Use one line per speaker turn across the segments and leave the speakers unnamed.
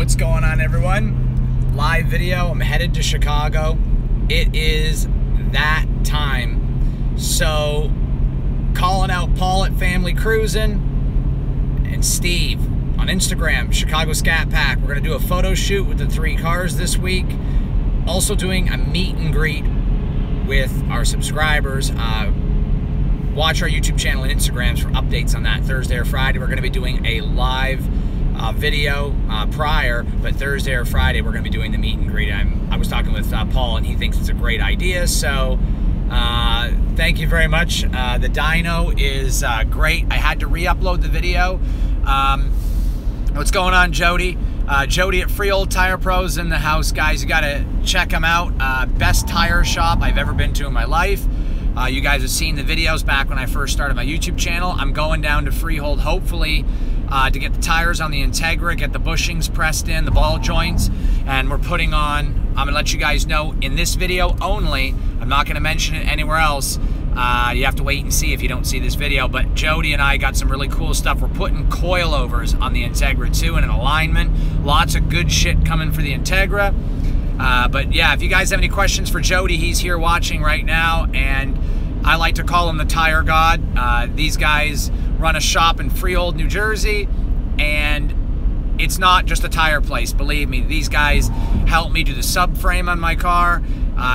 What's going on, everyone? Live video. I'm headed to Chicago. It is that time. So, calling out Paul at Family Cruising and Steve on Instagram, Chicago Scat Pack. We're going to do a photo shoot with the 3 cars this week. Also doing a meet and greet with our subscribers. Watch our YouTube channel and Instagrams for updates on that. Thursday or Friday, we're going to be doing a live video prior, but Thursday or Friday, we're going to be doing the meet and greet. I was talking with Paul, and he thinks it's a great idea, so thank you very much. The dyno is great. I had to re-upload the video. What's going on, Jody? Jody at Free Old Tire Pros in the house, guys. You got to check them out. Best tire shop I've ever been to in my life. You guys have seen the videos back when I first started my YouTube channel. I'm going down to Freehold, hopefully, to get the tires on the Integra, get the bushings pressed in, the ball joints, and we're putting on, I'm going to let you guys know in this video only. I'm not going to mention it anywhere else. You have to wait and see if you don't see this video, but Jody and I got some really cool stuff. We're putting coilovers on the Integra too, and an alignment. Lots of good shit coming for the Integra. But yeah, if you guys have any questions for Jody, he's here watching right now, and I like to call him the Tire God. These guys run a shop in Freehold, New Jersey, and it's not just a tire place, believe me. These guys help me do the subframe on my car.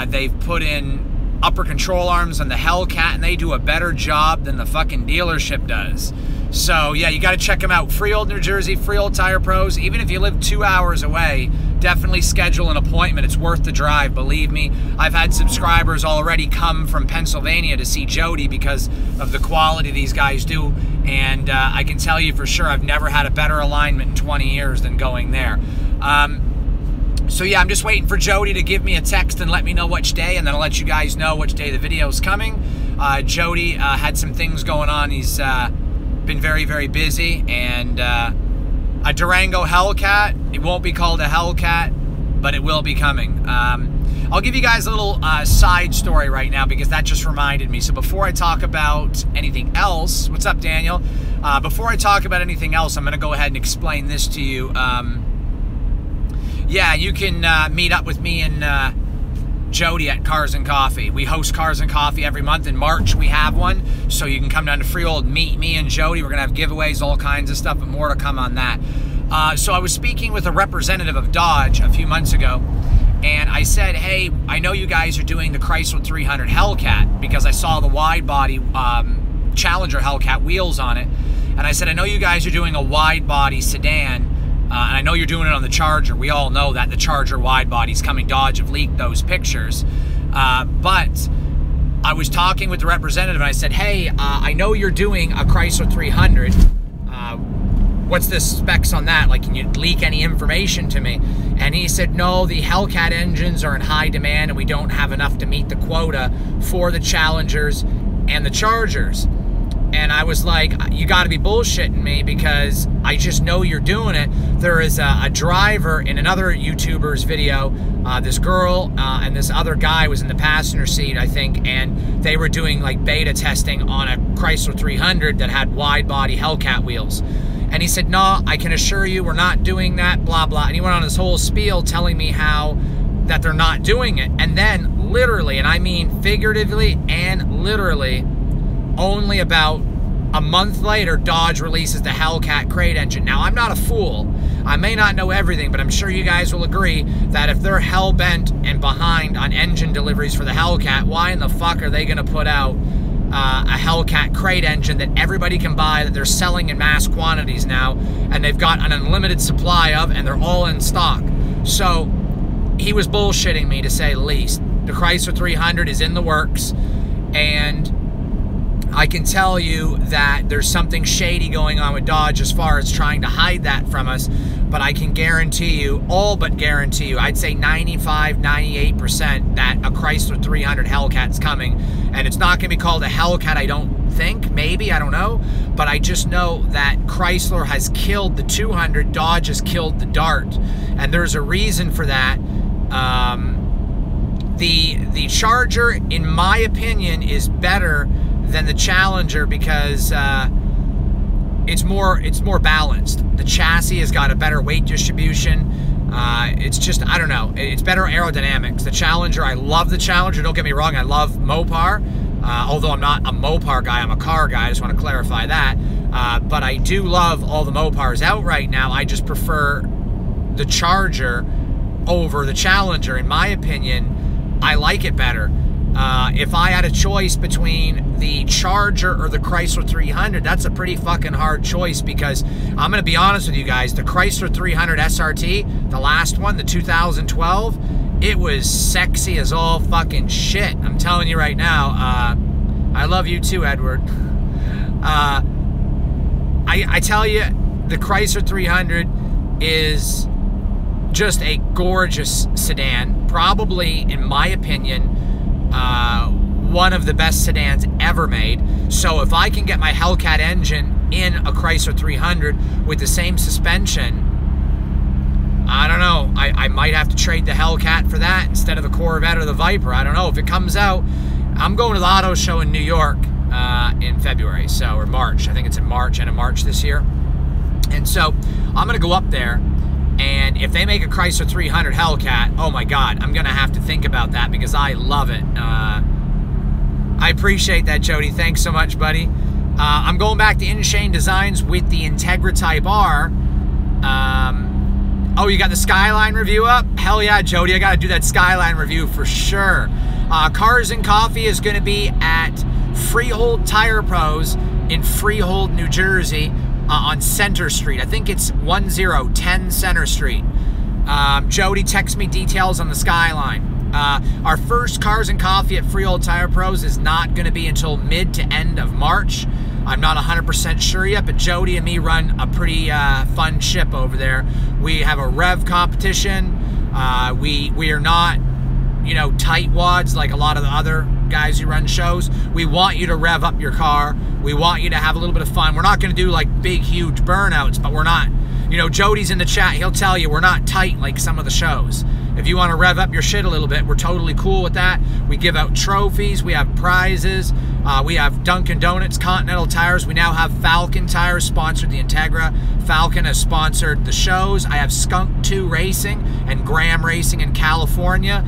They've put in upper control arms on the Hellcat, and they do a better job than the fucking dealership does. So yeah, you got to check them out. Freehold, New Jersey, Freehold Tire Pros. Even if you live 2 hours away, definitely schedule an appointment. It's worth the drive, believe me. I've had subscribers already come from Pennsylvania to see Jody because of the quality these guys do, and I can tell you for sure I've never had a better alignment in 20 years than going there. So yeah, I'm just waiting for Jody to give me a text and let me know which day, and then I'll let you guys know which day the video is coming. Jody had some things going on. He's been very, very busy, and a Durango Hellcat. It won't be called a Hellcat, but it will be coming. I'll give you guys a little side story right now because that just reminded me. So before I talk about anything else, what's up, Daniel? Before I talk about anything else, I'm going to go ahead and explain this to you. Yeah, you can meet up with me and Jody at Cars and Coffee. We host Cars and Coffee every month. In March, we have one, so you can come down to Freehold, meet me and Jody. We're going to have giveaways, all kinds of stuff, but more to come on that. So I was speaking with a representative of Dodge a few months ago, and I said, hey, I know you guys are doing the Chrysler 300 Hellcat because I saw the wide-body Challenger Hellcat wheels on it, and I said, I know you guys are doing a wide-body sedan, and I know you're doing it on the Charger. We all know that the Charger wide body's coming. Dodge have leaked those pictures. But I was talking with the representative, and I said, hey, I know you're doing a Chrysler 300. What's the specs on that? Like, can you leak any information to me? And he said, no, the Hellcat engines are in high demand, and we don't have enough to meet the quota for the Challengers and the Chargers. And I was like, you got to be bullshitting me because I just know you're doing it. There is a driver in another YouTuber's video. This girl and this other guy was in the passenger seat, I think, and they were doing like beta testing on a Chrysler 300 that had wide body Hellcat wheels. And he said, no, I can assure you we're not doing that, blah, blah. And he went on this whole spiel telling me how that they're not doing it. And then literally, and I mean figuratively and literally, only about a month later, Dodge releases the Hellcat crate engine. Now, I'm not a fool. I may not know everything, but I'm sure you guys will agree that if they're hell-bent and behind on engine deliveries for the Hellcat, why in the fuck are they going to put out a Hellcat crate engine that everybody can buy, that they're selling in mass quantities now, and they've got an unlimited supply of, and they're all in stock? So, he was bullshitting me, to say the least. The Chrysler 300 is in the works, and I can tell you that there's something shady going on with Dodge as far as trying to hide that from us, but I can guarantee you, all but guarantee you, I'd say 95, 98% that a Chrysler 300 Hellcat's coming, and it's not going to be called a Hellcat, I don't think, maybe, I don't know, but I just know that Chrysler has killed the 200, Dodge has killed the Dart, and there's a reason for that. The Charger, in my opinion, is better than the Challenger because it's more balanced. The chassis has got a better weight distribution. It's just, I don't know, it's better aerodynamics. The Challenger, I love the Challenger, don't get me wrong, I love Mopar, although I'm not a Mopar guy, I'm a car guy, I just want to clarify that, but I do love all the Mopars out right now. I just prefer the Charger over the Challenger. In my opinion, I like it better. If I had a choice between the Charger or the Chrysler 300, that's a pretty fucking hard choice, because I'm going to be honest with you guys, the Chrysler 300 SRT, the last one, the 2012, it was sexy as all fucking shit. I'm telling you right now. I love you too, Edward. I tell you, the Chrysler 300 is just a gorgeous sedan. Probably, in my opinion, one of the best sedans ever made. So if I can get my Hellcat engine in a Chrysler 300 with the same suspension, I don't know, I might have to trade the Hellcat for that instead of the Corvette or the Viper. I don't know. If it comes out, I'm going to the auto show in New York in February, or March. I think it's in March, end of March this year. And so I'm going to go up there, and if they make a Chrysler 300 Hellcat, oh my God, I'm going to have to think about that, because I love it. I appreciate that, Jody. Thanks so much, buddy. I'm going back to InShane Designs with the Integra Type R. Oh, you got the Skyline review up? Hell yeah, Jody. I got to do that Skyline review for sure. Cars and Coffee is going to be at Freehold Tire Pros in Freehold, New Jersey, on Center Street. I think it's 1010 Center Street. Jody, text me details on the Skyline. Our first Cars and Coffee at Freehold Tire Pros is not going to be until mid to end of March. I'm not 100% sure yet, but Jody and me run a pretty fun ship over there. We have a rev competition. We are not, you know, tightwads like a lot of the other guys who run shows. We want you to rev up your car. We want you to have a little bit of fun. We're not going to do like big, huge burnouts, but we're not, you know, Jody's in the chat. He'll tell you we're not tight like some of the shows. If you want to rev up your shit a little bit, we're totally cool with that. We give out trophies. We have prizes. We have Dunkin' Donuts, Continental Tires. We now have Falcon Tires sponsored the Integra. Falcon has sponsored the shows. I have Skunk 2 Racing and Graham Racing in California.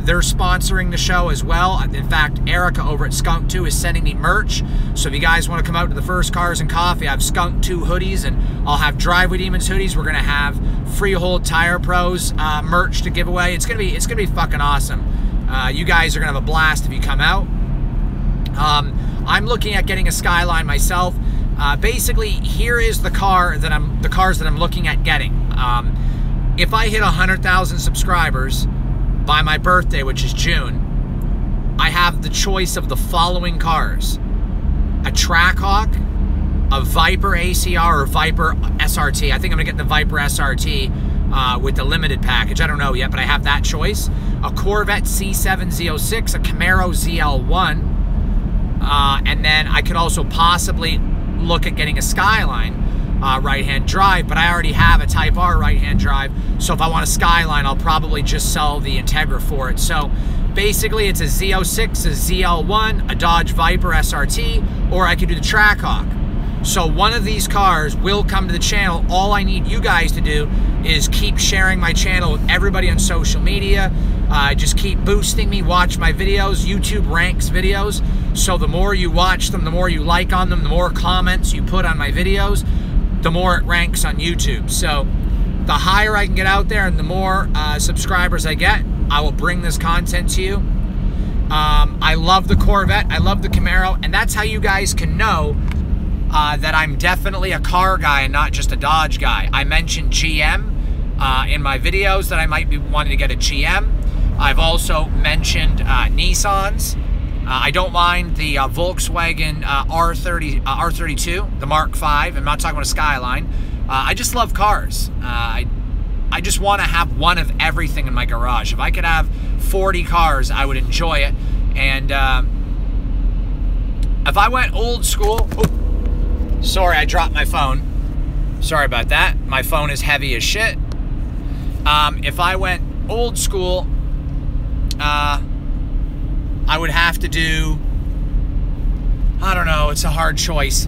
They're sponsoring the show as well. In fact, Erica over at Skunk 2 is sending me merch. So if you guys want to come out to the first Cars and Coffee, I have Skunk 2 hoodies, and I'll have Driveway Demons hoodies. We're going to have Freehold Tire Pros merch to give away. It's gonna be fucking awesome. You guys are gonna have a blast if you come out. I'm looking at getting a Skyline myself. Basically, here is the cars that I'm looking at getting. If I hit 100,000 subscribers by my birthday, which is June, I have the choice of the following cars: a Trackhawk, a Viper ACR, or Viper SRT. I think I'm gonna get the Viper SRT with the limited package. I don't know yet, but I have that choice. A Corvette C7 Z06, a Camaro ZL1, and then I could also possibly look at getting a Skyline right-hand drive, but I already have a Type R right-hand drive, so if I want a Skyline, I'll probably just sell the Integra for it. So basically, it's a Z06, a ZL1, a Dodge Viper SRT, or I could do the Trackhawk. So one of these cars will come to the channel. All I need you guys to do is keep sharing my channel with everybody on social media. Just keep boosting me, watch my videos. YouTube ranks videos, so the more you watch them, the more you like on them, the more comments you put on my videos, the more it ranks on YouTube. So the higher I can get out there and the more subscribers I get, I will bring this content to you. I love the Corvette, I love the Camaro, and that's how you guys can know that I'm definitely a car guy and not just a Dodge guy. I mentioned GM in my videos that I might be wanting to get a GM. I've also mentioned Nissans. I don't mind the Volkswagen R32, the Mark V. I'm not talking about a Skyline. I just love cars. I just want to have one of everything in my garage. If I could have 40 cars, I would enjoy it. And if I went old school... Oh, sorry, I dropped my phone. Sorry about that. My phone is heavy as shit. If I went old school, I would have to do... I don't know, it's a hard choice.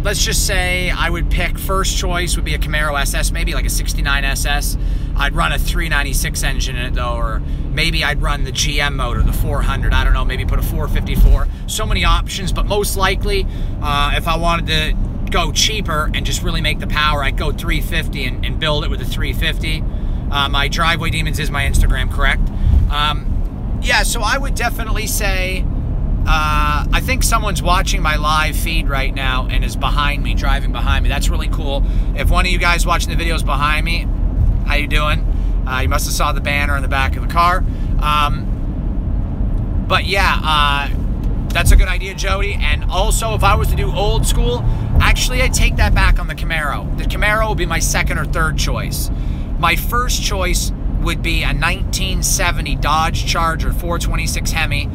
let's just say I would pick, first choice would be a Camaro SS, maybe like a 69 SS. I'd run a 396 engine in it though, or maybe I'd run the GM motor, the 400. I don't know, maybe put a 454. So many options, but most likely, if I wanted to go cheaper and just really make the power, I'd go 350 and build it with a 350. My Driveway Demons is my Instagram, correct? Yeah, so I would definitely say, I think someone's watching my live feed right now and is behind me, driving behind me. That's really cool. If one of you guys watching the videos behind me, how you doing? You must have saw the banner in the back of the car. But yeah, that's a good idea, Jody. And also, if I was to do old school, actually I'd take that back on the Camaro. The Camaro would be my second or third choice. My first choice would be a 1970 Dodge Charger 426 Hemi.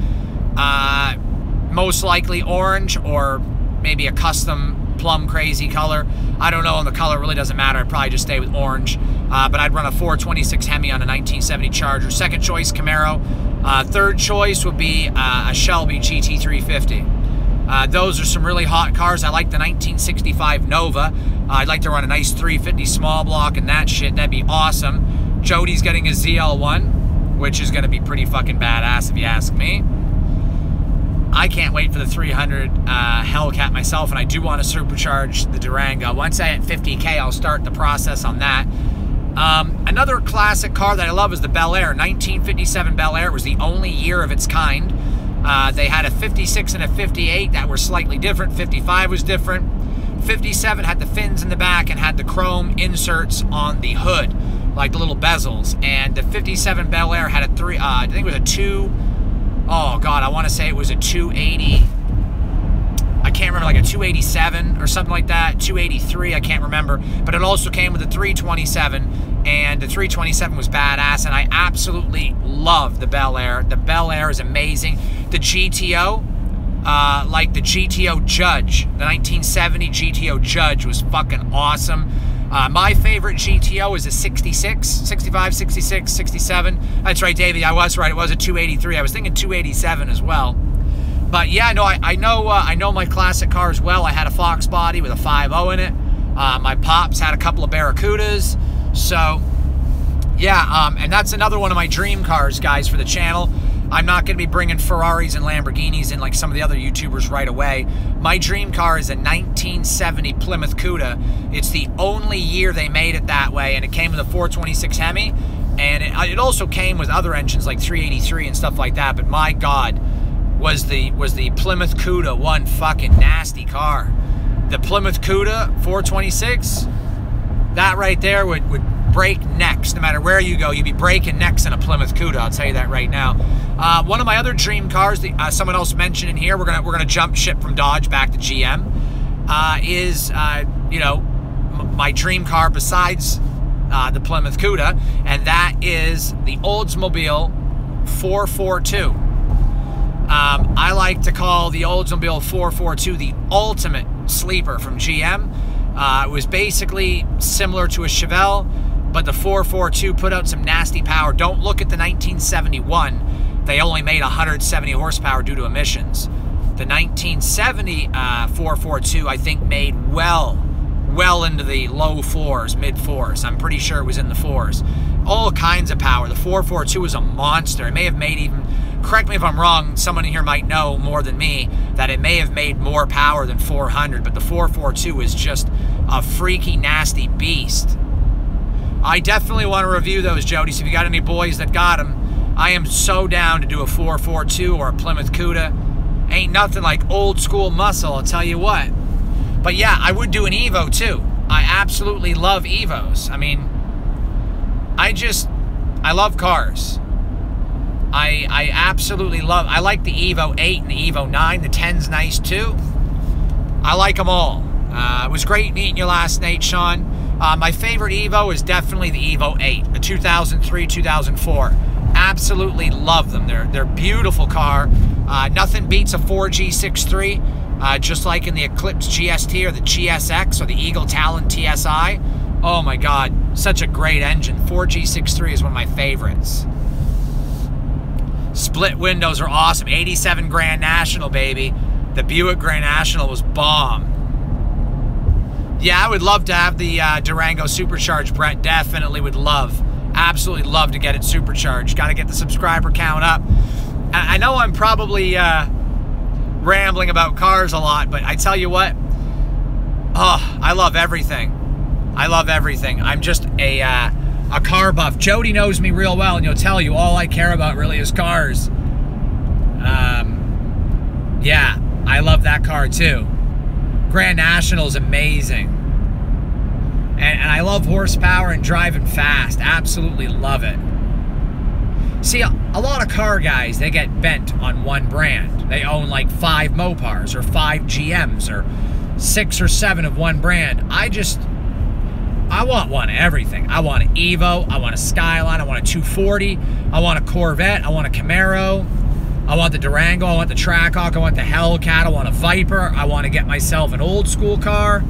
Most likely orange, or maybe a custom plum crazy color. I don't know, and the color really doesn't matter. I'd probably just stay with orange. But I'd run a 426 Hemi on a 1970 Charger. Second choice, Camaro. Third choice would be a Shelby GT350. Those are some really hot cars. I like the 1965 Nova. I'd like to run a nice 350 small block and that shit. That'd be awesome. Jody's getting a ZL1, which is going to be pretty fucking badass if you ask me. I can't wait for the 300 Hellcat myself, and I do want to supercharge the Durango. Once I hit 50K, I'll start the process on that. Another classic car that I love is the Bel Air. 1957 Bel Air. It was the only year of its kind. They had a 56 and a 58 that were slightly different. 55 was different. 57 had the fins in the back and had the chrome inserts on the hood, like the little bezels. And the 57 Bel Air had a I think it was a oh God, I want to say it was a 280. I can't remember, like a 287 or something like that. 283, I can't remember. But it also came with a 327, and the 327 was badass, and I absolutely love the Bel Air. The Bel Air is amazing. The GTO, like the GTO Judge, the 1970 GTO Judge was fucking awesome. My favorite GTO is a 66, 65, 66, 67. That's right, David, I was right. It was a 283. I was thinking 287 as well. But yeah, no, I know my classic cars well. I had a Fox body with a 5.0 in it. My pops had a couple of Barracudas. So yeah, and that's another one of my dream cars, guys, for the channel. I'm not going to be bringing Ferraris and Lamborghinis in like some of the other YouTubers right away. My dream car is a 1970 Plymouth Cuda. It's the only year they made it that way, and it came with a 426 Hemi, and it also came with other engines like 383 and stuff like that. But my God, was the Plymouth Cuda one fucking nasty car. The Plymouth Cuda 426, that right there would break necks. No matter where you go, you'd be breaking necks in a Plymouth Cuda, I'll tell you that right now. One of my other dream cars, someone else mentioned in here, we're gonna jump ship from Dodge back to GM, is you know, my dream car besides the Plymouth Cuda, and that is the Oldsmobile 442. I like to call the Oldsmobile 442 the ultimate sleeper from GM. It was basically similar to a Chevelle, but the 442 put out some nasty power. Don't look at the 1971. They only made 170 horsepower due to emissions. The 1970 442, I think, made well into the low fours, mid fours. I'm pretty sure it was in the fours. All kinds of power. The 442 was a monster. It may have made even, correct me if I'm wrong, someone in here might know more than me, that it may have made more power than 400, but the 442 is just a freaky, nasty beast. I definitely want to review those, Jody, so if you got any boys that got them, I am so down to do a 442 or a Plymouth Cuda. Ain't nothing like old school muscle, I'll tell you what. But yeah, I would do an Evo too. I absolutely love Evos. I mean, I love cars. I absolutely love, I like the Evo 8 and the Evo 9. The 10's nice too. I like them all. It was great meeting you last night, Sean. My favorite Evo is definitely the Evo 8, the 2003, 2004. Absolutely love them. They're beautiful car. Nothing beats a 4G63, just like in the Eclipse GST or the GSX or the Eagle Talon TSI. Oh my God, such a great engine. 4G63 is one of my favorites. Split windows are awesome. 87 Grand National, baby. The Buick Grand National was bomb. Yeah, I would love to have the Durango supercharged, Brett. Definitely would love. Absolutely love to get it supercharged. Got to get the subscriber count up. I know I'm probably rambling about cars a lot, but I tell you what, oh, I love everything. I love everything. I'm just a car buff. Jody knows me real well, and he'll tell you all I care about really is cars. Yeah, I love that car too. Grand National is amazing. And I love horsepower and driving fast. Absolutely love it. See, a lot of car guys, they get bent on one brand. They own like 5 Mopars or 5 GMs or 6 or 7 of one brand. I want one of everything. I want an Evo. I want a Skyline. I want a 240. I want a Corvette. I want a Camaro. I want the Durango. I want the Trackhawk. I want the Hellcat. I want a Viper. I want to get myself an old school car.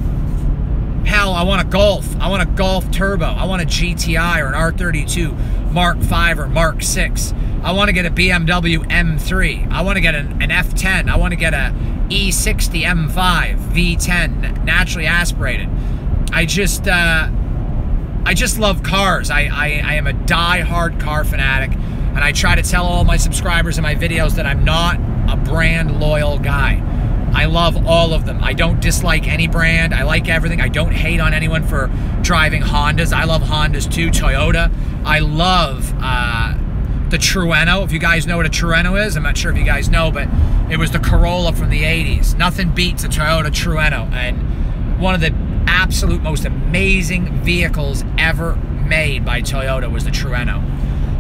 Hell, I want a Golf. I want a Golf Turbo. I want a GTI or an R32 Mark V or Mark 6. I want to get a BMW M3. I want to get an F10. I want to get a E60 M5 V10 naturally aspirated. I just love cars. I am a die-hard car fanatic, and I try to tell all my subscribers in my videos that I'm not a brand loyal guy. I love all of them. I don't dislike any brand. I like everything. I don't hate on anyone for driving Hondas. I love Hondas too. Toyota. I love the Trueno. If you guys know what a Trueno is, I'm not sure if you guys know, but it was the Corolla from the 80s. Nothing beats a Toyota Trueno, and one of the absolute most amazing vehicles ever made by Toyota was the Trueno.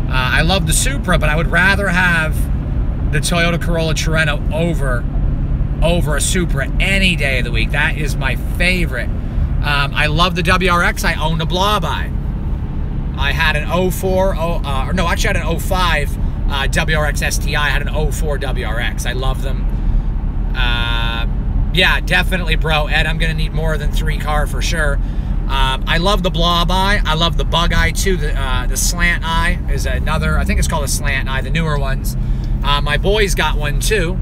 I love the Supra, but I would rather have the Toyota Corolla Trueno over a Supra any day of the week. That is my favorite. I love the WRX. I owned a Blobeye. I had an 04, no, actually I had an 05 WRX STI. I had an 04 WRX. I love them. Yeah, definitely, bro. Ed, I'm going to need more than 3 car for sure. I love the Blob Eye. I love the Bug Eye too. The Slant Eye is another, I think it's called a Slant Eye, the newer ones. My boys got one too.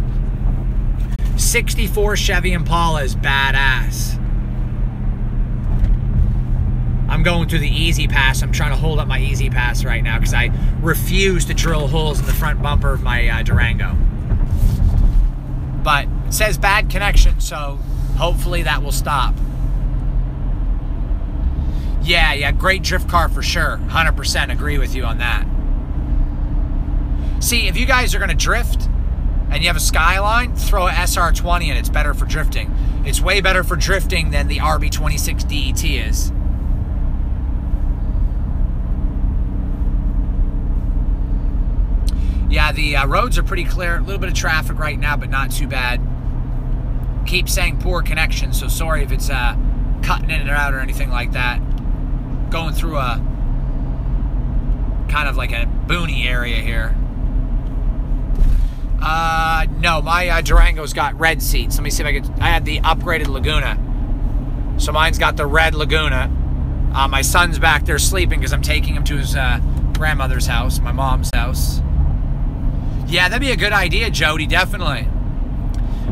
64 Chevy Impala is badass. I'm going through the Easy Pass. I'm trying to hold up my Easy Pass right now because I refuse to drill holes in the front bumper of my Durango. But it says bad connection, so hopefully that will stop. Yeah, great drift car for sure. 100% agree with you on that. See, if you guys are going to drift and you have a Skyline, throw a SR20 in. It's better for drifting. It's way better for drifting than the RB26 DET is. Yeah, the roads are pretty clear. A little bit of traffic right now, but not too bad. Keep saying poor connection, so sorry if it's cutting in and out or anything like that. Going through a kind of like a boony area here. No, my Durango's got red seats. Let me see if I can. I had the upgraded Laguna, so mine's got the red Laguna. My son's back there sleeping because I'm taking him to his grandmother's house, my mom's house. Yeah, that'd be a good idea, Jody. Definitely.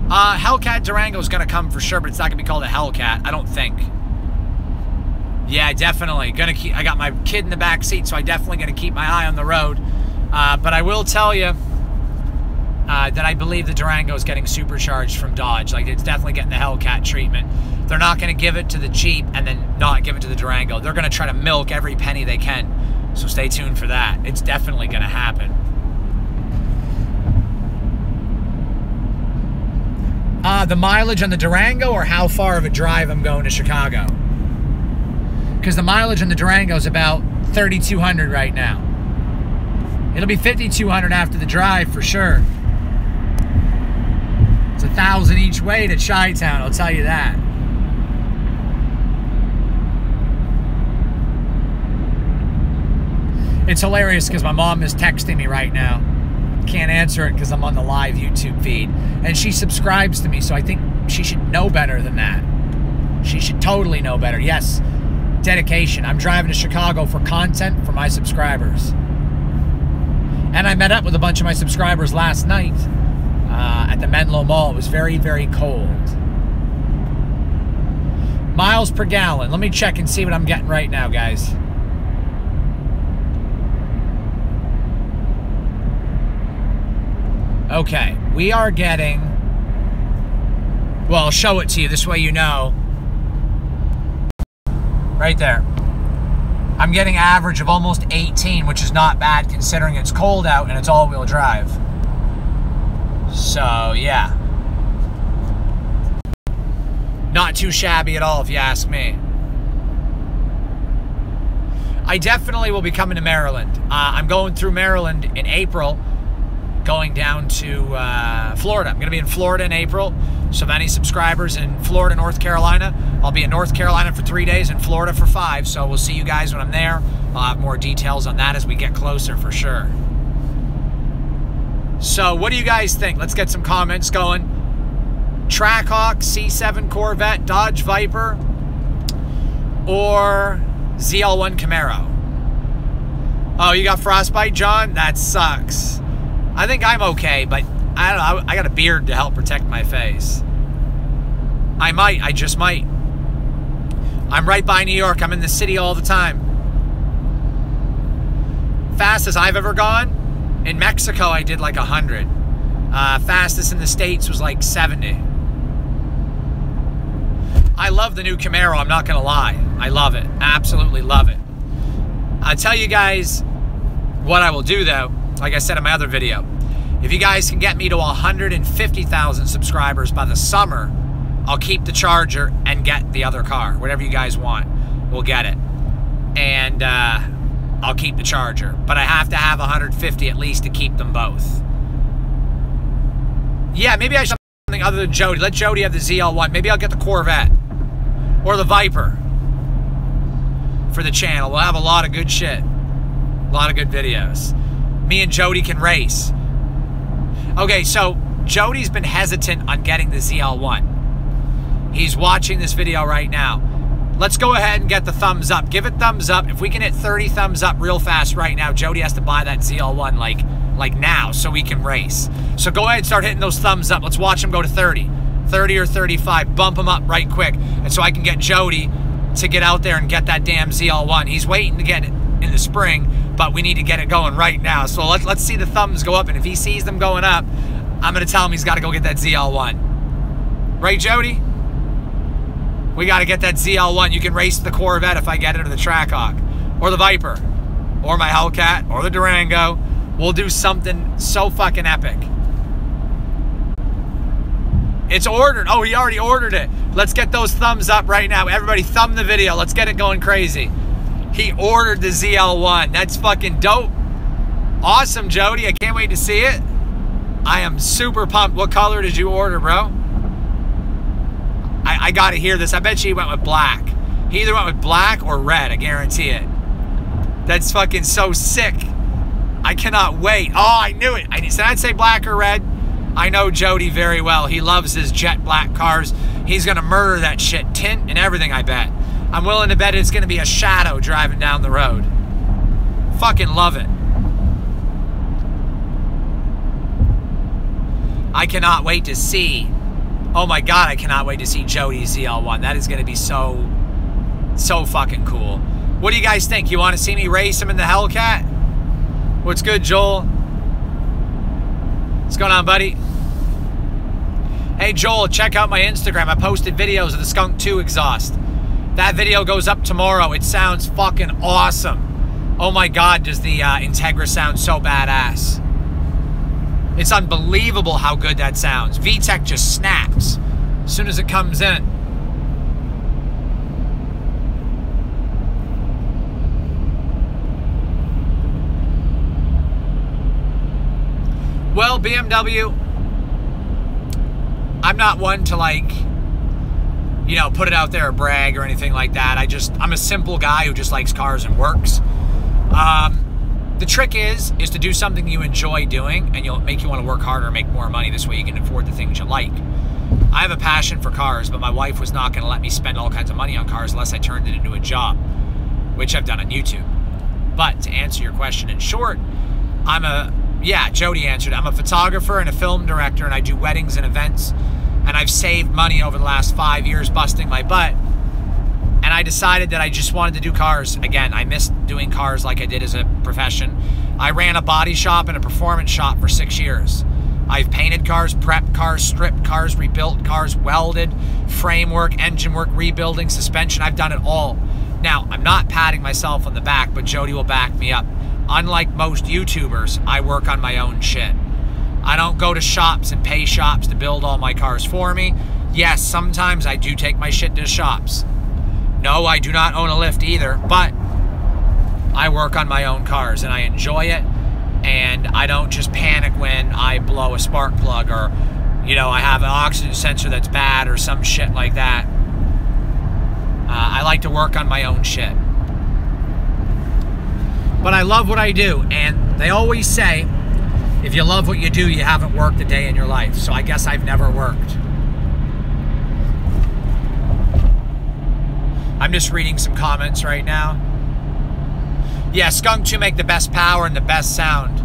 Hellcat Durango's gonna come for sure, but it's not gonna be called a Hellcat, I don't think. Yeah, definitely. I got my kid in the back seat, so I definitely gonna keep my eye on the road. But I will tell you that I believe the Durango is getting supercharged from Dodge. Like, it's definitely getting the Hellcat treatment. They're not going to give it to the Jeep and then not give it to the Durango. They're going to try to milk every penny they can. So stay tuned for that. It's definitely going to happen. The mileage on the Durango, or how far of a drive I'm going to Chicago? Because the mileage on the Durango is about 3,200 right now. It'll be 5,200 after the drive for sure. It's 1,000 each way to Chi-Town, I'll tell you that. It's hilarious because my mom is texting me right now. Can't answer it because I'm on the live YouTube feed. And she subscribes to me, so I think she should know better than that. She should totally know better. Yes, dedication. I'm driving to Chicago for content for my subscribers. And I met up with a bunch of my subscribers last night at the Menlo Mall. It was very, very cold. Miles per gallon. Let me check and see what I'm getting right now, guys. Okay, we are getting... Well, I'll show it to you. This way you know. Right there. I'm getting average of almost 18, which is not bad considering it's cold out and it's all-wheel drive. So, yeah. Not too shabby at all, if you ask me. I definitely will be coming to Maryland. I'm going through Maryland in April, going down to Florida. I'm going to be in Florida in April. So if any subscribers in Florida, North Carolina, I'll be in North Carolina for 3 days, in Florida for 5. So we'll see you guys when I'm there. I'll have more details on that as we get closer for sure. So what do you guys think? Let's get some comments going. Trackhawk, C7 Corvette, Dodge Viper, or ZL1 Camaro? Oh, you got frostbite, John? That sucks. I think I'm okay, but I don't know. I got a beard to help protect my face. I just might. I'm right by New York. I'm in the city all the time. Fastest I've ever gone? In Mexico, I did like 100. Fastest in the States was like 70. I love the new Camaro, I'm not gonna lie. I love it, absolutely love it. I'll tell you guys what I will do though, like I said in my other video. If you guys can get me to 150,000 subscribers by the summer, I'll keep the Charger and get the other car. Whatever you guys want, we'll get it. And I'll keep the Charger. But I have to have 150 at least to keep them both. Yeah, maybe I should have something other than Jody. Let Jody have the ZL1. Maybe I'll get the Corvette. Or the Viper. For the channel. We'll have a lot of good shit. A lot of good videos. Me and Jody can race. Okay, so Jody's been hesitant on getting the ZL1. He's watching this video right now. Let's go ahead and get the thumbs up. Give it thumbs up. If we can hit 30 thumbs up real fast right now, Jody has to buy that ZL1 like now so we can race. So go ahead and start hitting those thumbs up. Let's watch him go to 30. 30 or 35. Bump him up right quick. And so I can get Jody to get out there and get that damn ZL1. He's waiting to get it in the spring, but we need to get it going right now. So let's see the thumbs go up, and if he sees them going up, I'm going to tell him he's got to go get that ZL1. Right, Jody? We got to get that ZL1. You can race the Corvette if I get it, or the Trackhawk, or the Viper, or my Hellcat, or the Durango. We'll do something so fucking epic. It's ordered. Oh, he already ordered it. Let's get those thumbs up right now. Everybody thumb the video. Let's get it going crazy. He ordered the ZL1. That's fucking dope. Awesome, Jody. I can't wait to see it. I am super pumped. What color did you order, bro? I got to hear this. I bet you he went with black. He either went with black or red. I guarantee it. That's fucking so sick. I cannot wait. Oh, I knew it. I said I'd say black or red. I know Jody very well. He loves his jet black cars. He's going to murder that shit. Tint and everything, I bet. I'm willing to bet it's going to be a shadow driving down the road. Fucking love it. I cannot wait to see. Oh my God, I cannot wait to see Jody's ZL1. That is going to be so fucking cool. What do you guys think? You want to see me race him in the Hellcat? What's good, Joel? What's going on, buddy? Hey, Joel, check out my Instagram. I posted videos of the Skunk 2 exhaust. That video goes up tomorrow. It sounds fucking awesome. Oh my God, does the Integra sound so badass. It's unbelievable how good that sounds. VTEC just snaps as soon as it comes in. Well, BMW, I'm not one to like, you know, put it out there or brag or anything like that. I'm a simple guy who just likes cars and works. The trick is to do something you enjoy doing, and you'll make you want to work harder and make more money. This way you can afford the things you like. I have a passion for cars, but my wife was not going to let me spend all kinds of money on cars unless I turned it into a job, which I've done on YouTube. But to answer your question in short, yeah, Jody answered. I'm a photographer and a film director, and I do weddings and events. And I've saved money over the last 5 years busting my butt and I decided that I just wanted to do cars. Again, I missed doing cars like I did as a profession. I ran a body shop and a performance shop for 6 years. I've painted cars, prepped cars, stripped cars, rebuilt cars, welded, framework, engine work, rebuilding, suspension. I've done it all. Now, I'm not patting myself on the back, but Jody will back me up. Unlike most YouTubers, I work on my own shit. I don't go to shops and pay shops to build all my cars for me. Yes, sometimes I do take my shit to the shops. No, I do not own a lift either, but I work on my own cars and I enjoy it, and I don't just panic when I blow a spark plug or, you know, I have an oxygen sensor that's bad or some shit like that. I like to work on my own shit. But I love what I do, and they always say, if you love what you do, you haven't worked a day in your life. So I guess I've never worked. I'm just reading some comments right now. Yeah, Skunk 2 make the best power and the best sound.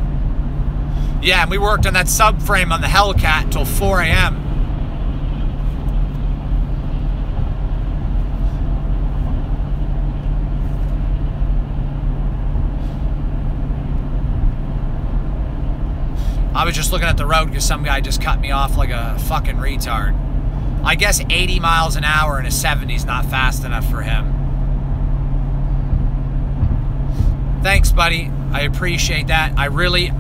Yeah, and we worked on that subframe on the Hellcat until 4 a.m. I was just looking at the road because some guy just cut me off like a fucking retard. I guess 80 miles an hour in a 70 is not fast enough for him. Thanks, buddy. I appreciate that. I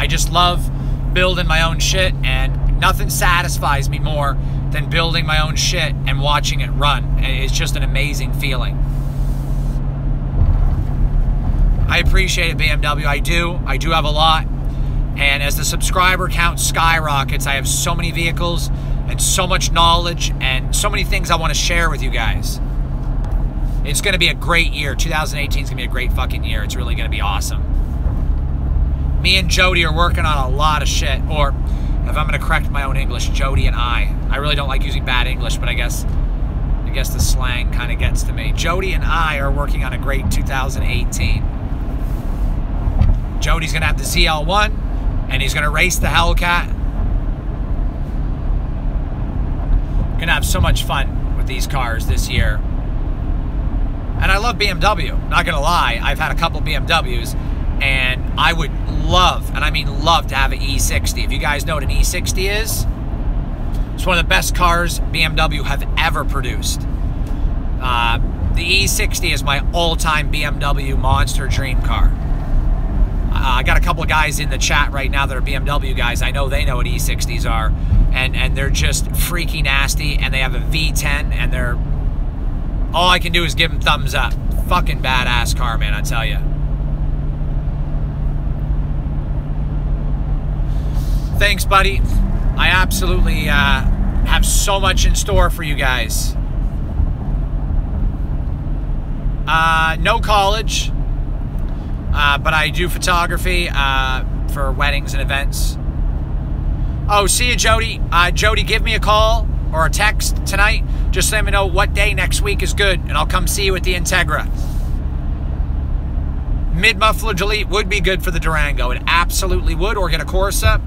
just love building my own shit, and nothing satisfies me more than building my own shit and watching it run. It's just an amazing feeling. I appreciate it, BMW. I do have a lot. And as the subscriber count skyrockets, I have so many vehicles and so much knowledge and so many things I want to share with you guys. It's going to be a great year. 2018 is going to be a great fucking year. It's really going to be awesome. Me and Jody are working on a lot of shit. Or, if I'm going to correct my own English, Jody and I. I really don't like using bad English, but I guess the slang kind of gets to me. Jody and I are working on a great 2018. Jody's going to have the ZL1. And he's going to race the Hellcat. Going to have so much fun with these cars this year. And I love BMW. Not going to lie, I've had a couple BMWs. And I would love, and I mean love, to have an E60. If you guys know what an E60 is, it's one of the best cars BMW have ever produced. The E60 is my all-time BMW monster dream car. I got a couple of guys in the chat right now that are BMW guys. I know they know what E60s are, and they're just freaky nasty, and they have a V10, and they're, all I can do is give them thumbs up. Fucking badass car, man, I tell you. Thanks, buddy. I absolutely have so much in store for you guys. No college. But I do photography for weddings and events. Oh, see you, Jody. Jody, give me a call or a text tonight. Just let me know what day next week is good, and I'll come see you at the Integra. Mid-muffler delete would be good for the Durango. It absolutely would, or get a Corsa.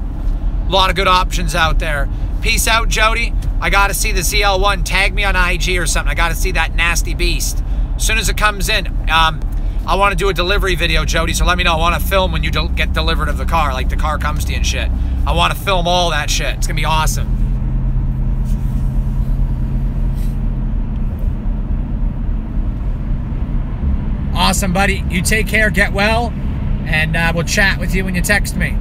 A lot of good options out there. Peace out, Jody. I got to see the ZL1. Tag me on IG or something. I got to see that nasty beast. As soon as it comes in, I want to do a delivery video, Jody, so let me know. I want to film when you get delivered of the car, like the car comes to you and shit. I want to film all that shit. It's going to be awesome. Awesome, buddy. You take care, get well, and we'll chat with you when you text me.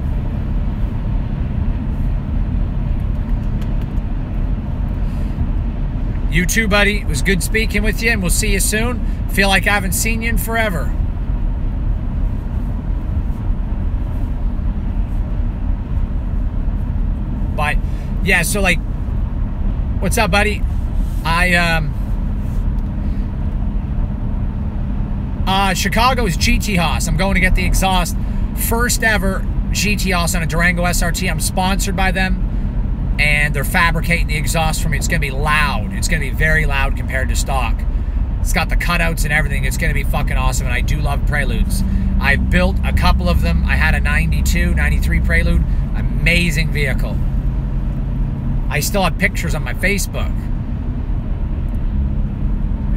You too, buddy. It was good speaking with you, and we'll see you soon. Feel like I haven't seen you in forever. But, yeah, so, like, what's up, buddy? Chicago is GTHAUS. I'm going to get the exhaust. First ever GTHAUS on a Durango SRT. I'm sponsored by them, and they're fabricating the exhaust for me. It's going to be loud. It's going to be very loud compared to stock. It's got the cutouts and everything. It's going to be fucking awesome, and I do love Preludes. I've built a couple of them. I had a 92, 93 Prelude. Amazing vehicle. I still have pictures on my Facebook.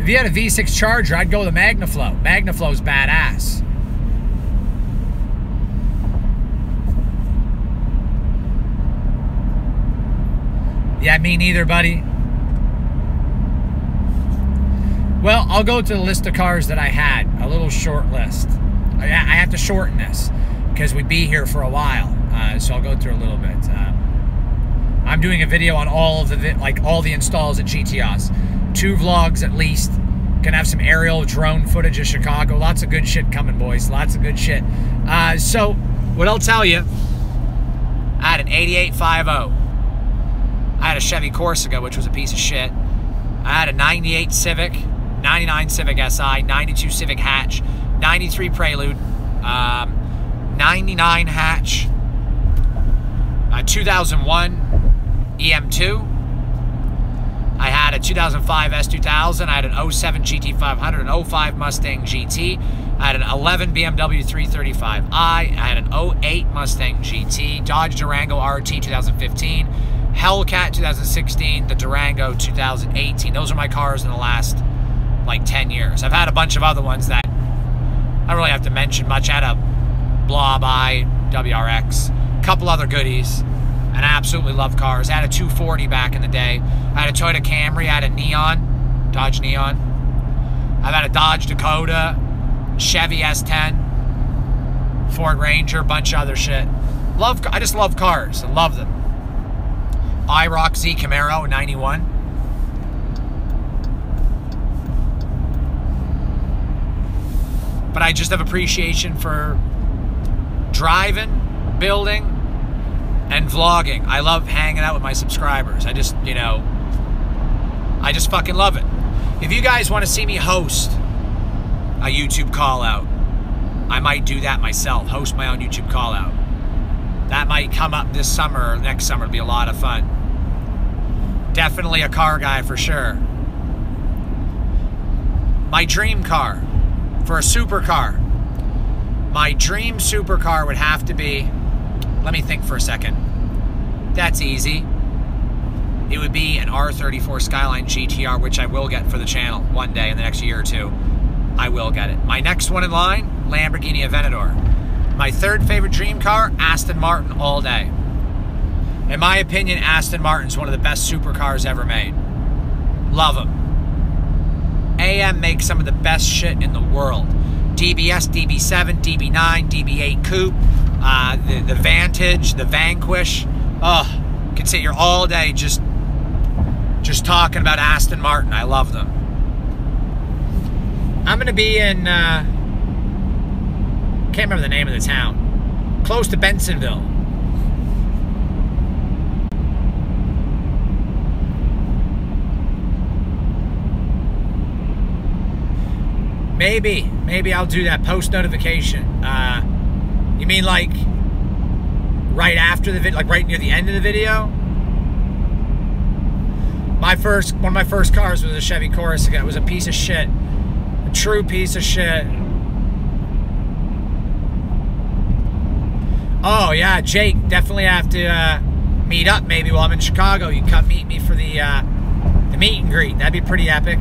If you had a V6 Charger, I'd go with a MagnaFlow. MagnaFlow's badass. Yeah, me neither, buddy. Well, I'll go to the list of cars that I had. A little short list. I have to shorten this because we'd be here for a while. So I'll go through a little bit. I'm doing a video on all of the all the installs at GTHAUS. 2 vlogs at least. Gonna have some aerial drone footage of Chicago. Lots of good shit coming, boys. Lots of good shit. So what I'll tell you, I had an 8850. I had a Chevy Corsica, which was a piece of shit. I had a 98 Civic, 99 Civic Si, 92 Civic Hatch, 93 Prelude, 99 Hatch, 2001 EM2. I had a 2005 S2000. I had an 07 GT500, an 05 Mustang GT. I had an 11 BMW 335i. I had an 08 Mustang GT, Dodge Durango RT 2015, Hellcat 2016, the Durango 2018. Those are my cars in the last, like, 10 years. I've had a bunch of other ones that I don't really have to mention much. I had a Blob I WRX, a couple other goodies, and I absolutely love cars. I had a 240 back in the day. I had a Toyota Camry. I had a Neon, Dodge Neon. I've had a Dodge Dakota, Chevy S10, Ford Ranger, bunch of other shit. I just love cars. I love them. IROC Z Camaro, 91. But I just have appreciation for driving, building, and vlogging. I love hanging out with my subscribers. I just, you know, I just fucking love it. If you guys want to see me host a YouTube call out, I might do that myself, host my own YouTube call out. That might come up this summer or next summer. It'll be a lot of fun. Definitely a car guy for sure. My dream car for a supercar. My dream supercar would have to be, let me think for a second. That's easy. It would be an R34 Skyline GTR, which I will get for the channel one day in the next year or two. I will get it. My next one in line, Lamborghini Aventador. My third favorite dream car, Aston Martin all day. In my opinion, Aston Martin's one of the best supercars ever made. Love them. AM makes some of the best shit in the world. DBS, DB7, DB9, DB8 Coupe, the Vantage, the Vanquish. Oh, you can sit here all day just talking about Aston Martin. I love them. I'm going to be in, can't remember the name of the town, close to Bensonville. Maybe I'll do that post notification. You mean like right after the video, like right near the end of the video? One of my first cars was a Chevy Corsica. It was a piece of shit, a true piece of shit. Oh yeah, Jake, definitely have to meet up maybe while I'm in Chicago. You come meet me for the meet and greet. That'd be pretty epic.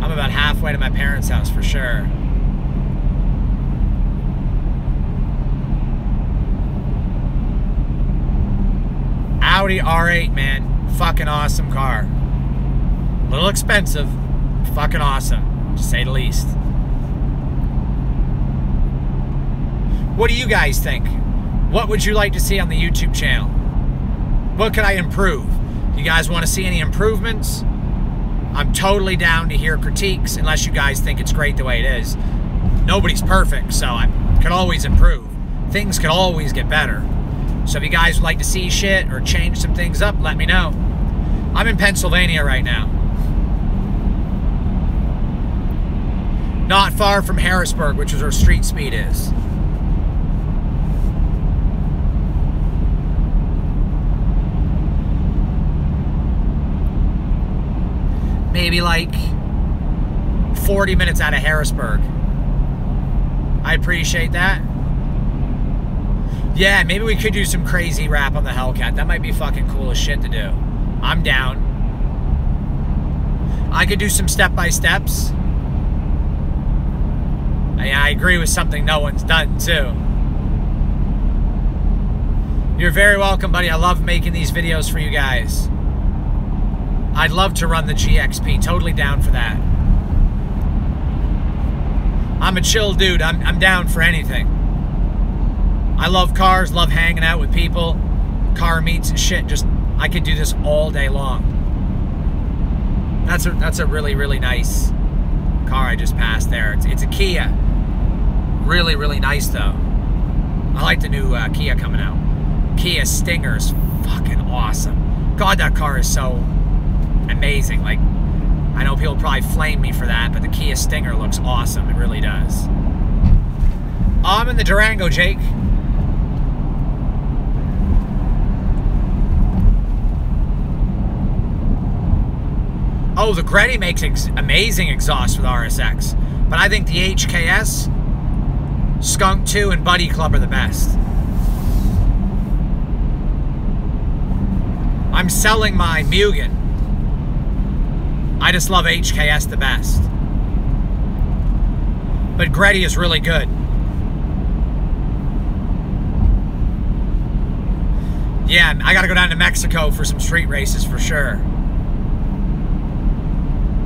I'm about halfway to my parents' house for sure. Audi R8, man. Fucking awesome car. A little expensive. Fucking awesome, to say the least. What do you guys think? What would you like to see on the YouTube channel? What could I improve? You guys want to see any improvements? I'm totally down to hear critiques, unless you guys think it's great the way it is. Nobody's perfect, so I can always improve. Things can always get better. So if you guys would like to see shit or change some things up, let me know. I'm in Pennsylvania right now. Not far from Harrisburg, which is where Street Speed is. Maybe like 40 minutes out of Harrisburg. I appreciate that. Yeah, maybe we could do some crazy rap on the Hellcat. That might be fucking cool as shit to do. I'm down. I could do some step-by-steps. Yeah, I agree with something no one's done, too. You're very welcome, buddy. I love making these videos for you guys. I'd love to run the GXP. Totally down for that. I'm a chill dude. I'm down for anything. I love cars, love hanging out with people, car meets and shit. Just, I could do this all day long. That's a really, really nice car I just passed there. It's a Kia. Really, really nice, though. I like the new Kia coming out. Kia Stinger is fucking awesome. God, that car is so amazing. Like, I know people probably flame me for that, but the Kia Stinger looks awesome. It really does. I'm in the Durango, Jake. Oh, the Gretty makes amazing exhaust with RSX. But I think the HKS, Skunk 2, and Buddy Club are the best. I'm selling my Mugen. I just love HKS the best. But Gretty is really good. Yeah, I gotta go down to Mexico for some street races for sure.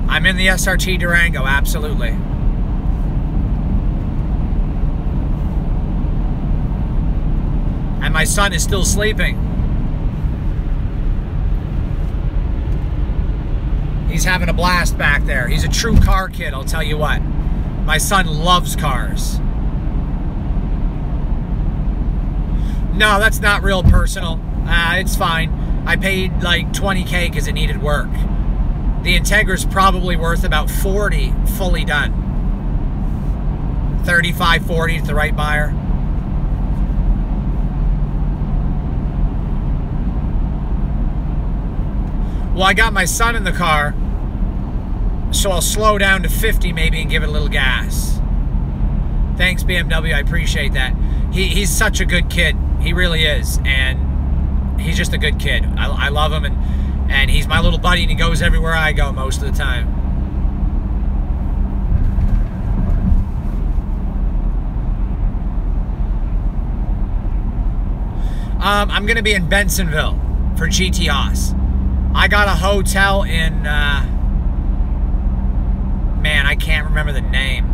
I'm in the SRT Durango, absolutely. And my son is still sleeping. He's having a blast back there. He's a true car kid, I'll tell you what. My son loves cars. No, that's not real personal. It's fine. I paid like $20K because it needed work. The Integra's probably worth about 40 fully done. 35, 40 to the right buyer. Well, I got my son in the car, so I'll slow down to 50 maybe and give it a little gas. Thanks, BMW. I appreciate that. He's such a good kid. He really is. And he's just a good kid. I love him, and he's my little buddy, and he goes everywhere I go most of the time. I'm going to be in Bensonville for GTHAUS. I got a hotel in, man, I can't remember the name.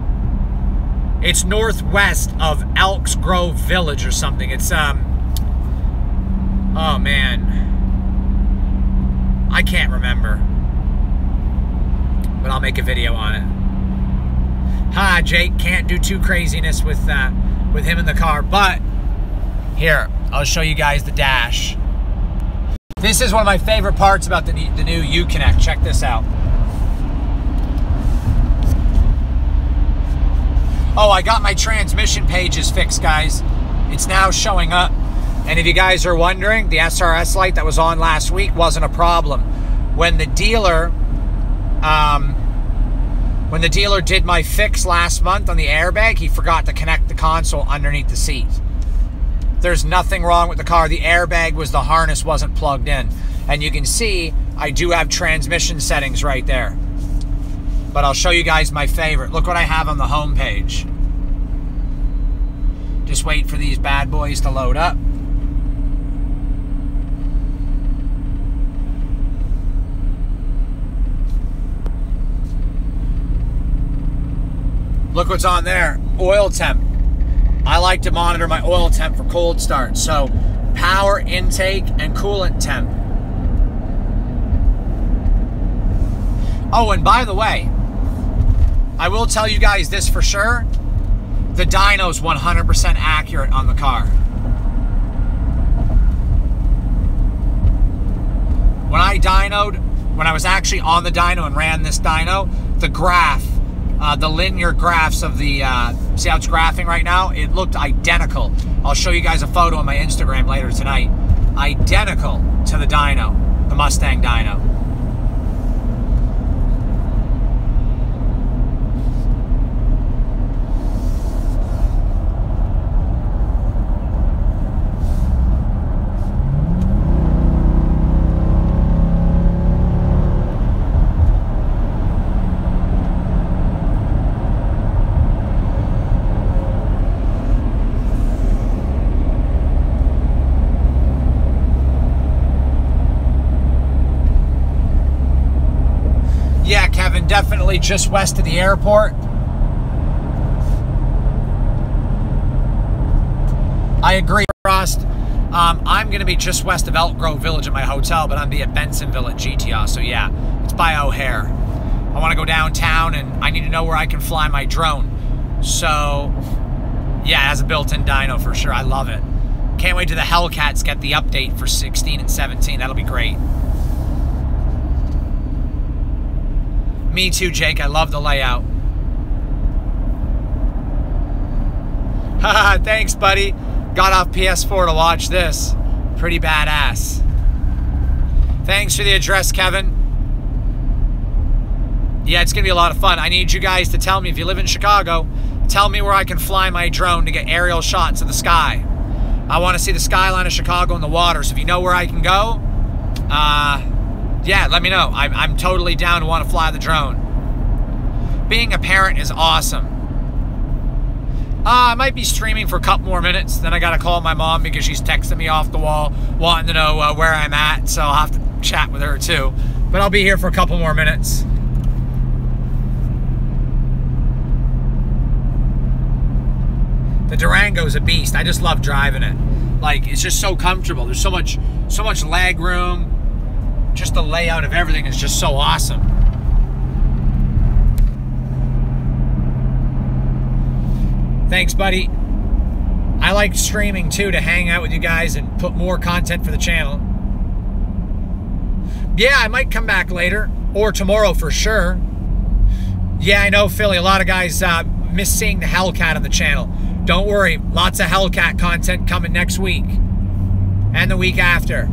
It's northwest of Elks Grove Village or something. It's, oh man, I can't remember, but I'll make a video on it. Hi, Jake. Can't do too craziness with him in the car, but here, I'll show you guys the dash. This is one of my favorite parts about the new Uconnect. Check this out. Oh, I got my transmission pages fixed, guys. It's now showing up. And if you guys are wondering, the SRS light that was on last week wasn't a problem. When the dealer did my fix last month on the airbag, he forgot to connect the console underneath the seat. There's nothing wrong with the car. The airbag was, the harness wasn't plugged in. And you can see I do have transmission settings right there. But I'll show you guys my favorite. Look what I have on the home page. Just wait for these bad boys to load up. Look what's on there. Oil temp. I like to monitor my oil temp for cold start. So power intake and coolant temp. Oh, and by the way, I will tell you guys this for sure. The dyno's 100% accurate on the car. When I dynoed, when I was actually on the dyno and ran this dyno, the graph, the linear graphs of the, see how it's graphing right now? It looked identical. I'll show you guys a photo on my Instagram later tonight. Identical to the dyno, the Mustang dyno. definitely just west of the airport. I agree, Frost. I'm going to be just west of Elk Grove Village at my hotel, but I'm going to be at Bensonville at GTHAUS. So yeah, it's by O'Hare. I want to go downtown, and I need to know where I can fly my drone. So yeah, it has a built-in dyno for sure. I love it. Can't wait till the Hellcats get the update for 16 and 17. That'll be great. Me too, Jake. I love the layout. Haha, thanks, buddy. Got off PS4 to watch this. Pretty badass. Thanks for the address, Kevin. Yeah, it's going to be a lot of fun. I need you guys to tell me, if you live in Chicago, tell me where I can fly my drone to get aerial shots of the sky. I want to see the skyline of Chicago and the water, so if you know where I can go, yeah, let me know. I'm totally down to want to fly the drone. Being a parent is awesome. I might be streaming for a couple more minutes, then I got to call my mom because she's texting me off the wall, wanting to know where I'm at, so I'll have to chat with her too. But I'll be here for a couple more minutes. The Durango's a beast. I just love driving it. Like, it's just so comfortable. There's so much leg room. Just the layout of everything is just so awesome. Thanks, buddy. I like streaming too, to hang out with you guys and put more content for the channel. Yeah, I might come back later or tomorrow for sure. Yeah, I know, Philly. A lot of guys miss seeing the Hellcat on the channel. Don't worry, lots of Hellcat content coming next week and the week after.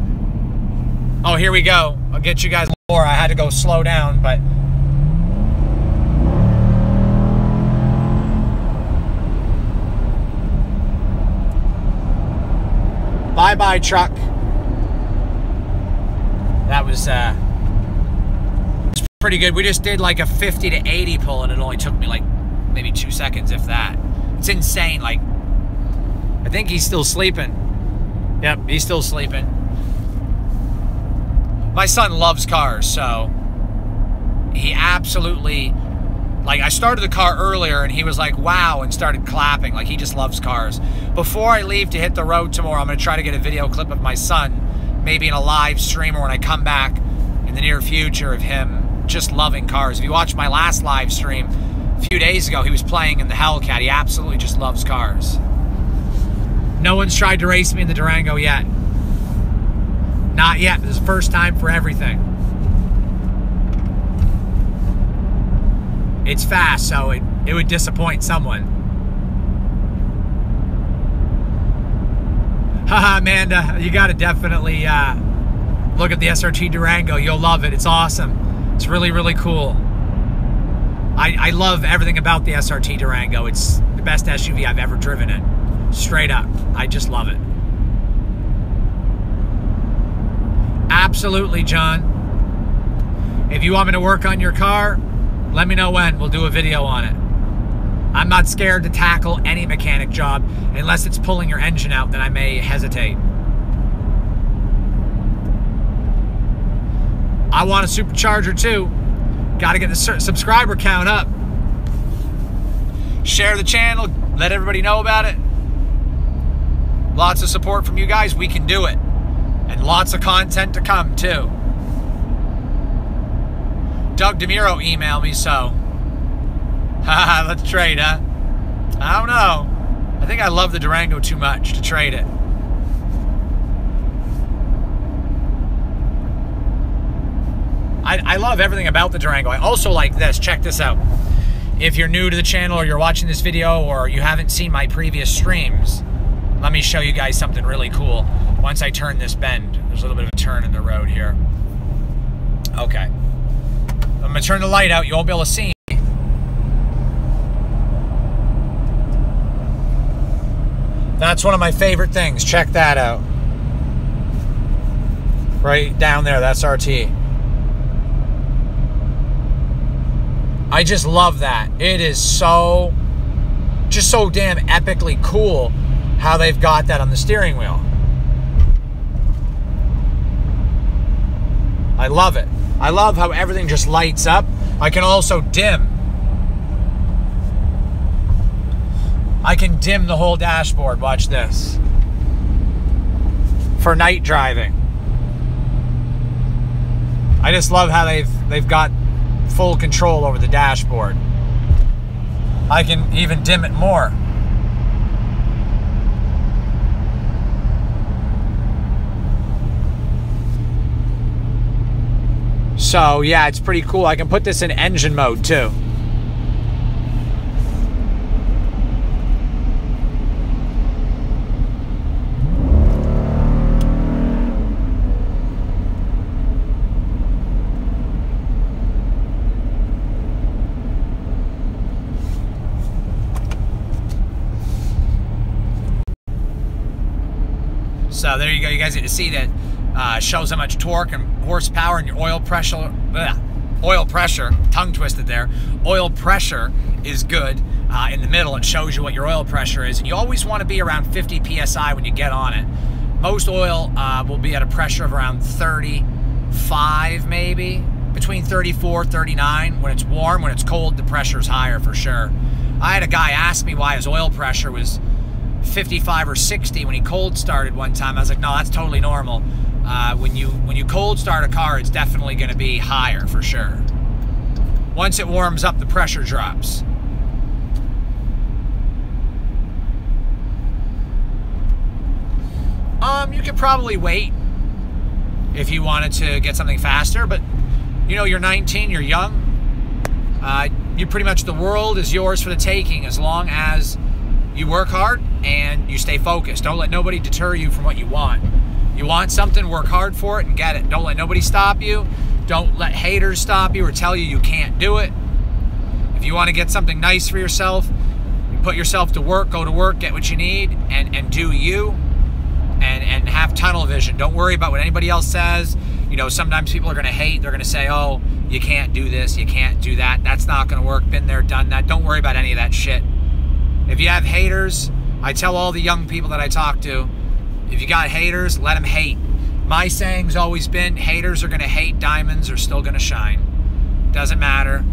Oh, here we go. I'll get you guys more. I had to go slow down, but bye-bye, truck. That was pretty good. We just did like a 50 to 80 pull, and it only took me like maybe 2 seconds, if that. It's insane. Like, I think he's still sleeping. Yep, he's still sleeping. My son loves cars, so he absolutely, like, I started the car earlier and he was like, wow, and started clapping. Like, he just loves cars. Before I leave to hit the road tomorrow, I'm going to try to get a video clip of my son, maybe in a live stream or when I come back in the near future, of him just loving cars. If you watched my last live stream a few days ago, he was playing in the Hellcat. He absolutely just loves cars. No one's tried to race me in the Durango yet. Not yet. This is the first time for everything. It's fast, so it would disappoint someone. Haha, Amanda, you got to definitely look at the SRT Durango. You'll love it. It's awesome. It's really, really cool. I love everything about the SRT Durango. It's the best SUV I've ever driven in. Straight up. I just love it. Absolutely, John. If you want me to work on your car, let me know when. We'll do a video on it. I'm not scared to tackle any mechanic job unless it's pulling your engine out, then I may hesitate. I want a supercharger too. Got to get the subscriber count up. Share the channel. Let everybody know about it. Lots of support from you guys. We can do it. And lots of content to come too. Doug DeMuro emailed me, so haha, let's trade, huh? I don't know. I think I love the Durango too much to trade it. I love everything about the Durango. I also like this. Check this out. If you're new to the channel or you're watching this video or you haven't seen my previous streams, let me show you guys something really cool. Once I turn this bend, there's a little bit of a turn in the road here. Okay. I'm going to turn the light out. You won't be able to see me. That's one of my favorite things. Check that out. Right down there, that's RT. I just love that. It is so, just so damn epically cool how they've got that on the steering wheel. I love it. I love how everything just lights up. I can also dim. I can dim the whole dashboard. Watch this. For night driving. I just love how they've got full control over the dashboard. I can even dim it more. So yeah, it's pretty cool. I can put this in engine mode too. So there you go. You guys get to see that. Shows how much torque and horsepower and your oil pressure. Tongue twisted there. Oil pressure is good in the middle. It shows you what your oil pressure is, and you always want to be around 50 psi when you get on it. Most oil will be at a pressure of around 35, maybe between 34, 39. When it's warm, when it's cold, the pressure is higher for sure. I had a guy ask me why his oil pressure was 55 or 60 when he cold started one time. I was like, no, that's totally normal. When you cold start a car, it's definitely going to be higher for sure. Once it warms up, the pressure drops. You could probably wait if you wanted to get something faster, but you know, you're 19, you're young. You pretty much, the world is yours for the taking as long as you work hard and you stay focused. Don't let nobody deter you from what you want. You want something, work hard for it and get it. Don't let nobody stop you. Don't let haters stop you or tell you you can't do it. If you want to get something nice for yourself, you put yourself to work, go to work, get what you need, and do you, and have tunnel vision. Don't worry about what anybody else says. You know, sometimes people are going to hate. They're going to say, oh, you can't do this, you can't do that. That's not going to work. Been there, done that. Don't worry about any of that shit. If you have haters, I tell all the young people that I talk to, if you got haters, let them hate. My saying's always been, haters are going to hate, diamonds are still going to shine. Doesn't matter.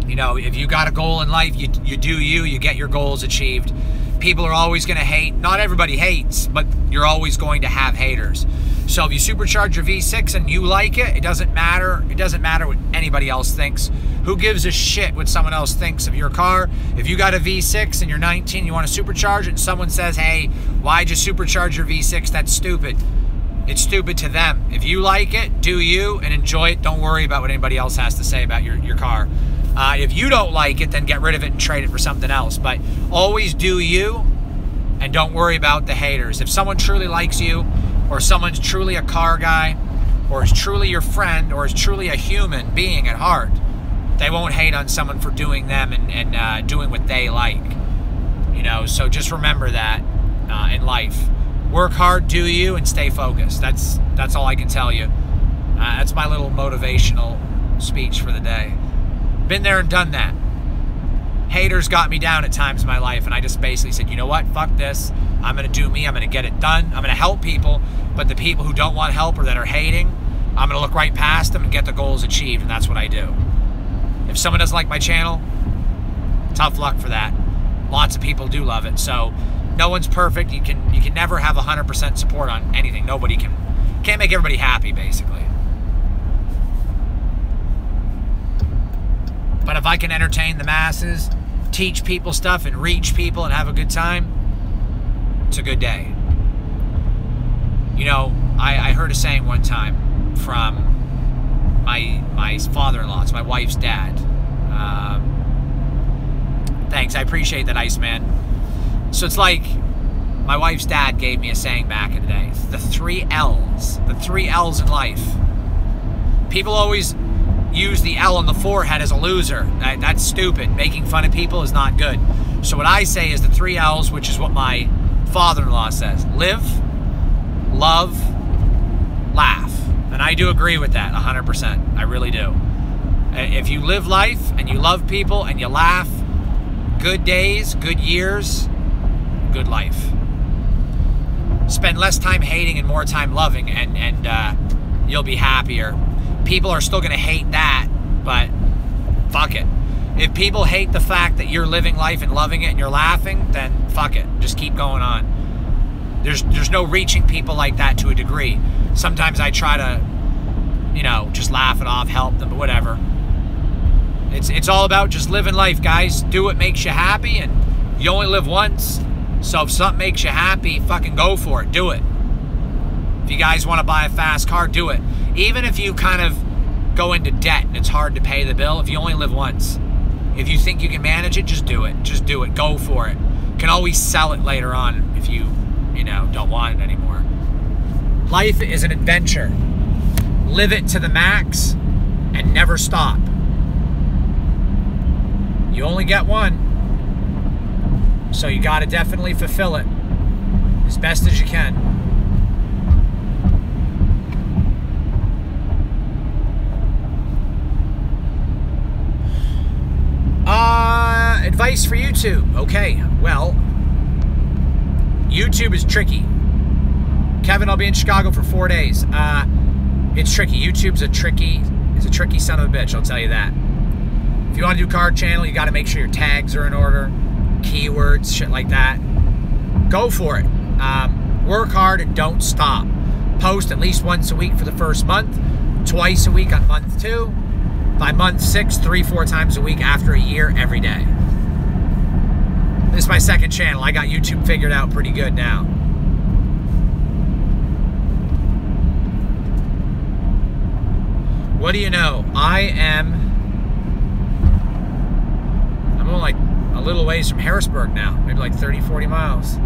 You know, if you got a goal in life, you do you get your goals achieved. People are always going to hate. Not everybody hates, but you're always going to have haters. So if you supercharge your V6 and you like it, it doesn't matter. It doesn't matter what anybody else thinks. Who gives a shit what someone else thinks of your car? If you got a V6 and you're 19, you want to supercharge it, and someone says, hey, why'd you supercharge your V6? That's stupid. It's stupid to them. If you like it, do you, and enjoy it. Don't worry about what anybody else has to say about your car. If you don't like it, then get rid of it and trade it for something else. But always do you, and don't worry about the haters. If someone truly likes you, or someone's truly a car guy, or is truly your friend, or is truly a human being at heart, they won't hate on someone for doing them and doing what they like. You know, so just remember that in life. Work hard, do you, and stay focused. That's all I can tell you. That's my little motivational speech for the day. Been there and done that. Haters got me down at times in my life, and I just basically said, you know what, fuck this. I'm going to do me. I'm going to get it done. I'm going to help people, but the people who don't want help or that are hating, I'm going to look right past them and get the goals achieved, and that's what I do. If someone doesn't like my channel, tough luck for that. Lots of people do love it, so no one's perfect. You can never have 100% support on anything. Nobody can't make everybody happy, basically. But if I can entertain the masses, teach people stuff, and reach people and have a good time, it's a good day. You know, I heard a saying one time from my father-in-law, it's my wife's dad. Thanks, I appreciate that, Iceman. So it's like, my wife's dad gave me a saying back in the day. The 3 L's. The 3 L's in life. People always use the L on the forehead as a loser. That's stupid. Making fun of people is not good. So what I say is the 3 L's, which is what my father-in-law says. Live, love, laugh. And I do agree with that 100%. I really do. If you live life and you love people and you laugh, good days, good years, good life. Spend less time hating and more time loving, and you'll be happier. people are still going to hate that, but fuck it. If people hate the fact that you're living life and loving it and you're laughing, then fuck it. Just keep going on. There's no reaching people like that to a degree. Sometimes I try to, you know, just laugh it off, help them, but whatever. It's all about just living life, guys. Do what makes you happy, and you only live once. So if something makes you happy, fucking go for it. Do it. If you guys want to buy a fast car, do it. Even if you kind of go into debt and it's hard to pay the bill, if you only live once. If you think you can manage it, just do it. Just do it. Go for it. You can always sell it later on if you know, don't want it anymore. Life is an adventure. Live it to the max and never stop. You only get one. So you got to definitely fulfill it as best as you can. Advice for YouTube. Okay, well, YouTube is tricky. Kevin, I'll be in Chicago for 4 days. It's tricky. YouTube's a tricky son of a bitch, I'll tell you that. If you want to do car channel, you got to make sure your tags are in order, keywords, shit like that. Go for it. Work hard and don't stop. Post at least once a week for the first month, twice a week on month 2. By month 6, 3-4 times a week after a year, every day. This is my second channel. I got YouTube figured out pretty good now. What do you know? I'm only like a little ways from Harrisburg now. Maybe like 30-40 miles.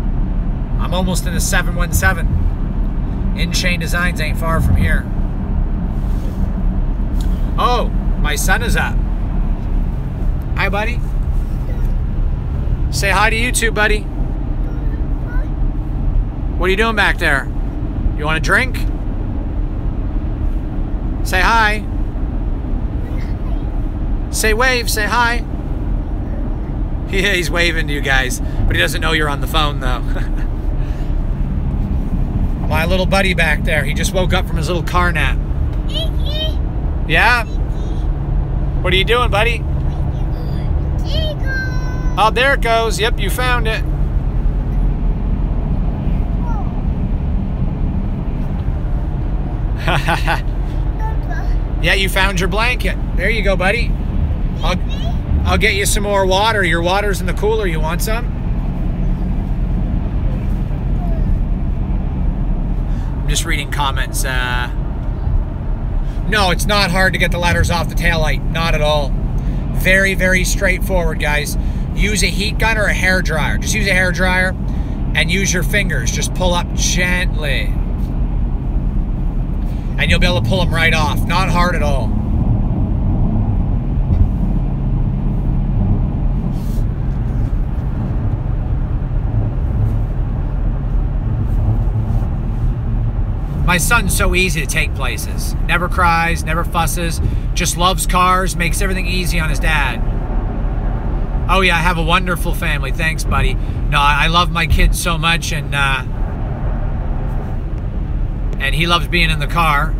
I'm almost in the 717. In-Chain Designs ain't far from here. Oh, my son is up. Hi, buddy. Say hi to YouTube, buddy. What are you doing back there? You want a drink? Say hi. Say wave, say hi. Yeah, he's waving to you guys, but he doesn't know you're on the phone, though. My little buddy back there, he just woke up from his little car nap. Yeah? What are you doing, buddy? Oh, there it goes. Yep, you found it. Yeah, you found your blanket. There you go, buddy. I'll get you some more water. Your water's in the cooler. You want some? I'm just reading comments. No, it's not hard to get the letters off the taillight. Not at all. Very, very straightforward, guys. Use a heat gun or a hair dryer. Just use a hair dryer and use your fingers. Just pull up gently. And you'll be able to pull them right off. Not hard at all. My son's so easy to take places. Never cries, never fusses, just loves cars, makes everything easy on his dad. Oh yeah, I have a wonderful family. Thanks, buddy. No, I love my kids so much, and he loves being in the car.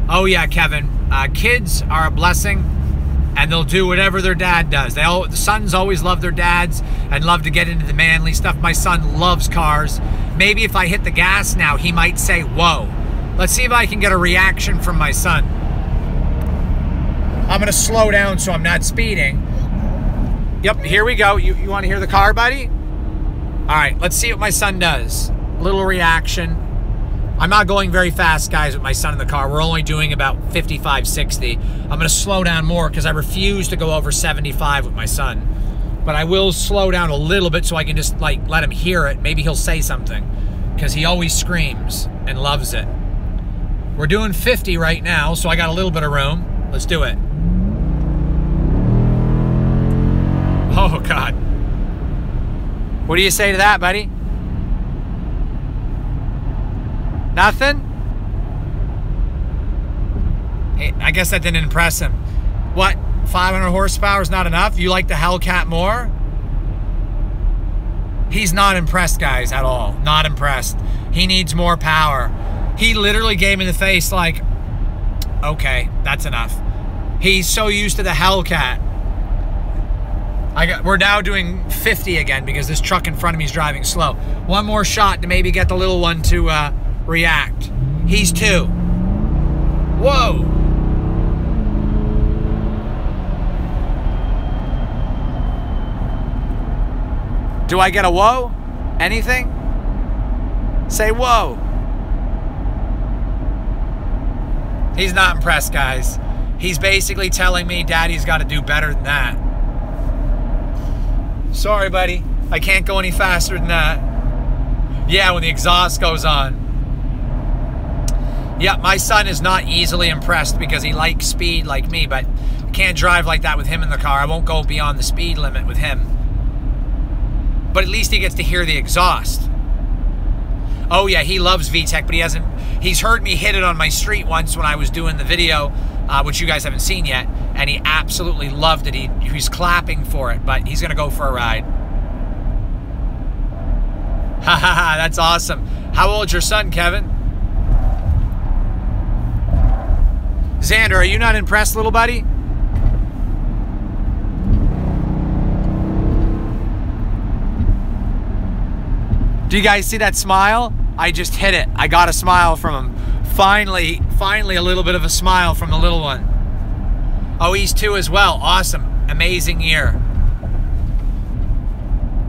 Oh yeah, Kevin. Kids are a blessing, and they'll do whatever their dad does. The sons always love their dads and love to get into the manly stuff. My son loves cars. Maybe if I hit the gas now, he might say, whoa. Let's see if I can get a reaction from my son. I'm gonna slow down so I'm not speeding. Yep, here we go. You wanna hear the car, buddy? All right, let's see what my son does. Little reaction. I'm not going very fast, guys, with my son in the car. We're only doing about 55, 60. I'm gonna slow down more because I refuse to go over 75 with my son. But I will slow down a little bit so I can just like let him hear it. Maybe he'll say something because he always screams and loves it. We're doing 50 right now, so I got a little bit of room. Let's do it. Oh, God. What do you say to that, buddy? Nothing? Hey, I guess that didn't impress him. What? 500 horsepower is not enough? You like the Hellcat more? He's not impressed, guys, at all. Not impressed. He needs more power. He literally gave me the face like, okay, that's enough. He's so used to the Hellcat. We're now doing 50 again because this truck in front of me is driving slow. One more shot to maybe get the little one to react. He's 2. Whoa. Do I get a whoa? Anything? Say whoa. He's not impressed, guys. He's basically telling me Daddy's got to do better than that. Sorry, buddy. I can't go any faster than that. Yeah, when the exhaust goes on. Yeah, my son is not easily impressed because he likes speed like me, but I can't drive like that with him in the car. I won't go beyond the speed limit with him. But at least he gets to hear the exhaust. Oh yeah, he loves VTEC, but he's heard me hit it on my street once when I was doing the video, which you guys haven't seen yet, and he absolutely loved it. He's clapping for it, but he's gonna go for a ride. Ha ha ha, that's awesome. How old's your son, Kevin? Xander, are you not impressed, little buddy? Do you guys see that smile? I just hit it. I got a smile from him. Finally a little bit of a smile from the little one. Oh, he's 2 as well. Awesome. Amazing year.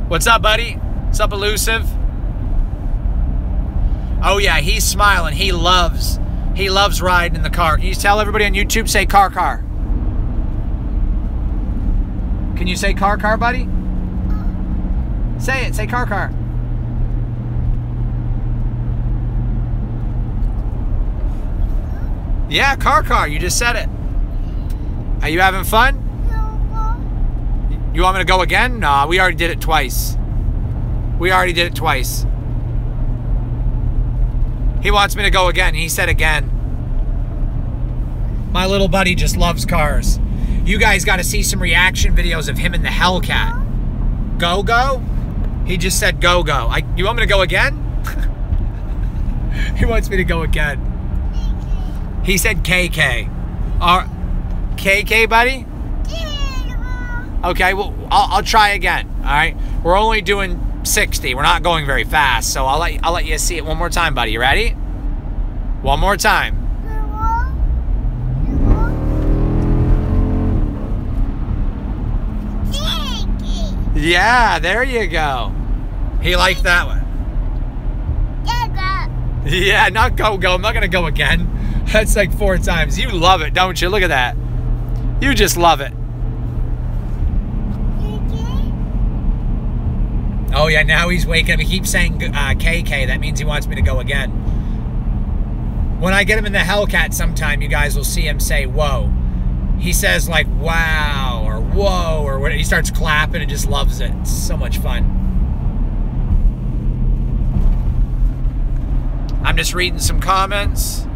What's up, buddy? What's up, Elusive? Oh yeah, he's smiling. He loves riding in the car. Can you tell everybody on YouTube, say car? Can you say car, buddy? Say it, say car. Yeah, car, you just said it. Are you having fun? You want me to go again? Nah, we already did it twice. He wants me to go again. He said again. My little buddy just loves cars. You guys got to see some reaction videos of him in the Hellcat. Go? He just said go. You want me to go again? He wants me to go again. He said KK. KK, buddy? Okay, well, I'll try again, all right? We're only doing 60. We're not going very fast, so I'll let you see it one more time, buddy. You ready? One more time. Yeah, there you go. He liked that one. Yeah, not go. I'm not going to go again. That's like 4 times. You love it, don't you? Look at that. You just love it. Oh, yeah, now he's waking up. He keeps saying KK. That means he wants me to go again. When I get him in the Hellcat sometime, you guys will see him say, whoa. He says, like, wow, or whoa, or what. He starts clapping and just loves it. It's so much fun. I'm just reading some comments.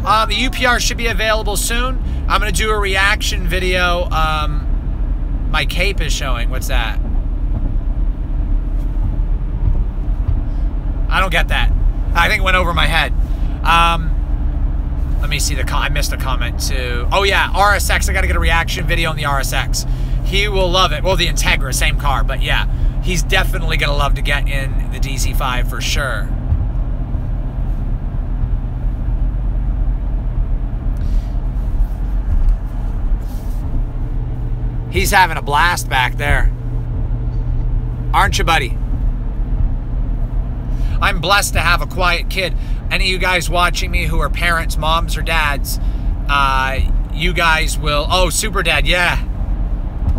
The UPR should be available soon. I'm going to do a reaction video. My cape is showing. What's that? I don't get that. I think it went over my head. Let me see the I missed a comment too. Oh yeah, RSX. I got to get a reaction video on the RSX. He will love it. Well, the Integra, same car, but yeah, he's definitely going to love to get in the DC5 for sure. He's having a blast back there. Aren't you, buddy? I'm blessed to have a quiet kid. Any of you guys watching me who are parents, moms, or dads, you guys will... Oh, Super Dad, yeah.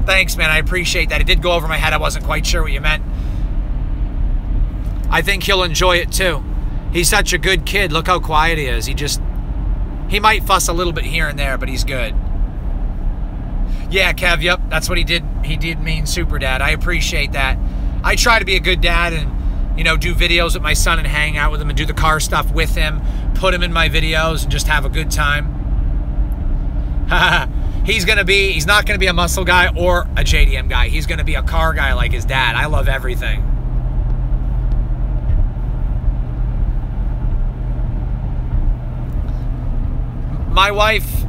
Thanks, man. I appreciate that. It did go over my head. I wasn't quite sure what you meant. I think he'll enjoy it, too. He's such a good kid. Look how quiet he is. He might fuss a little bit here and there, but he's good. Yeah, Kev, yep, that's what he did. He did mean Super Dad. I appreciate that. I try to be a good dad and, you know, do videos with my son and hang out with him and do the car stuff with him, put him in my videos and just have a good time. He's not going to be a muscle guy or a JDM guy. He's going to be a car guy like his dad. I love everything. my wife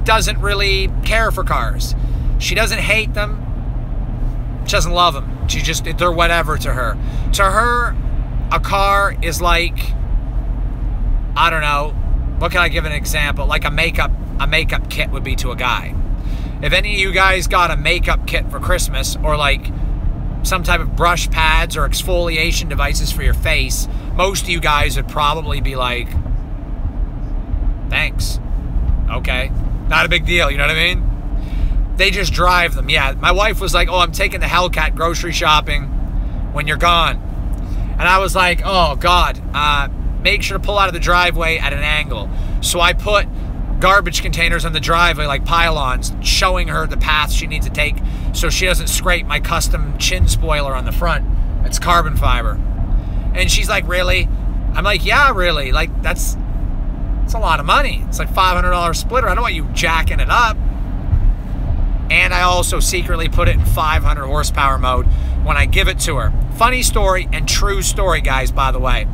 doesn't really care for cars. She doesn't hate them. She doesn't love them. They're whatever to her. To her, a car is like, I don't know, what can I give an example? Like a makeup kit would be to a guy. If any of you guys got a makeup kit for Christmas, or like some type of brush pads or exfoliation devices for your face, most of you guys would probably be like, thanks. Okay. Not a big deal, you know what I mean? They just drive them. Yeah, my wife was like, oh, I'm taking the Hellcat grocery shopping when you're gone. And I was like, oh, God, make sure to pull out of the driveway at an angle. So I put garbage containers on the driveway, like pylons, showing her the path she needs to take so she doesn't scrape my custom chin spoiler on the front. It's carbon fiber. And she's like, really? I'm like, yeah, really. Like, that's a lot of money. It's like $500 splitter. I don't want you jacking it up. And I also secretly put it in 500 horsepower mode when I give it to her. Funny story and true story, guys, by the way.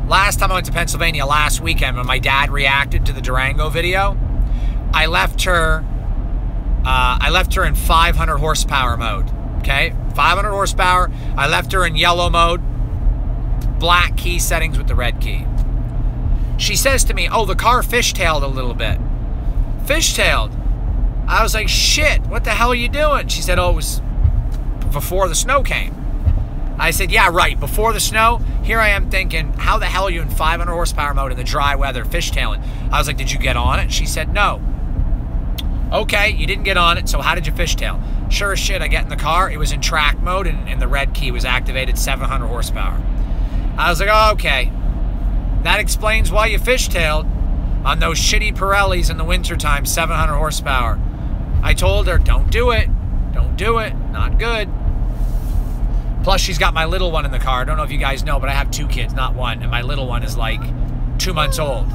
Last time I went to Pennsylvania last weekend when my dad reacted to the Durango video, I left her in 500 horsepower mode, okay? 500 horsepower. I left her in yellow mode, black key settings with the red key. She says to me, oh, the car fishtailed a little bit. Fishtailed? I was like, shit, what the hell are you doing? She said, oh, it was before the snow came. I said, yeah, right, before the snow. Here I am thinking, how the hell are you in 500 horsepower mode in the dry weather fishtailing? I was like, did you get on it? She said, no. Okay, you didn't get on it, so how did you fishtail? Sure as shit, I get in the car. It was in track mode, and the red key was activated, 700 horsepower. I was like, oh, okay. That explains why you fishtailed on those shitty Pirellis in the wintertime, 700 horsepower. I told her, don't do it. Don't do it. Not good. Plus, she's got my little one in the car. I don't know if you guys know, but I have 2 kids, not 1. And my little one is like 2 months old.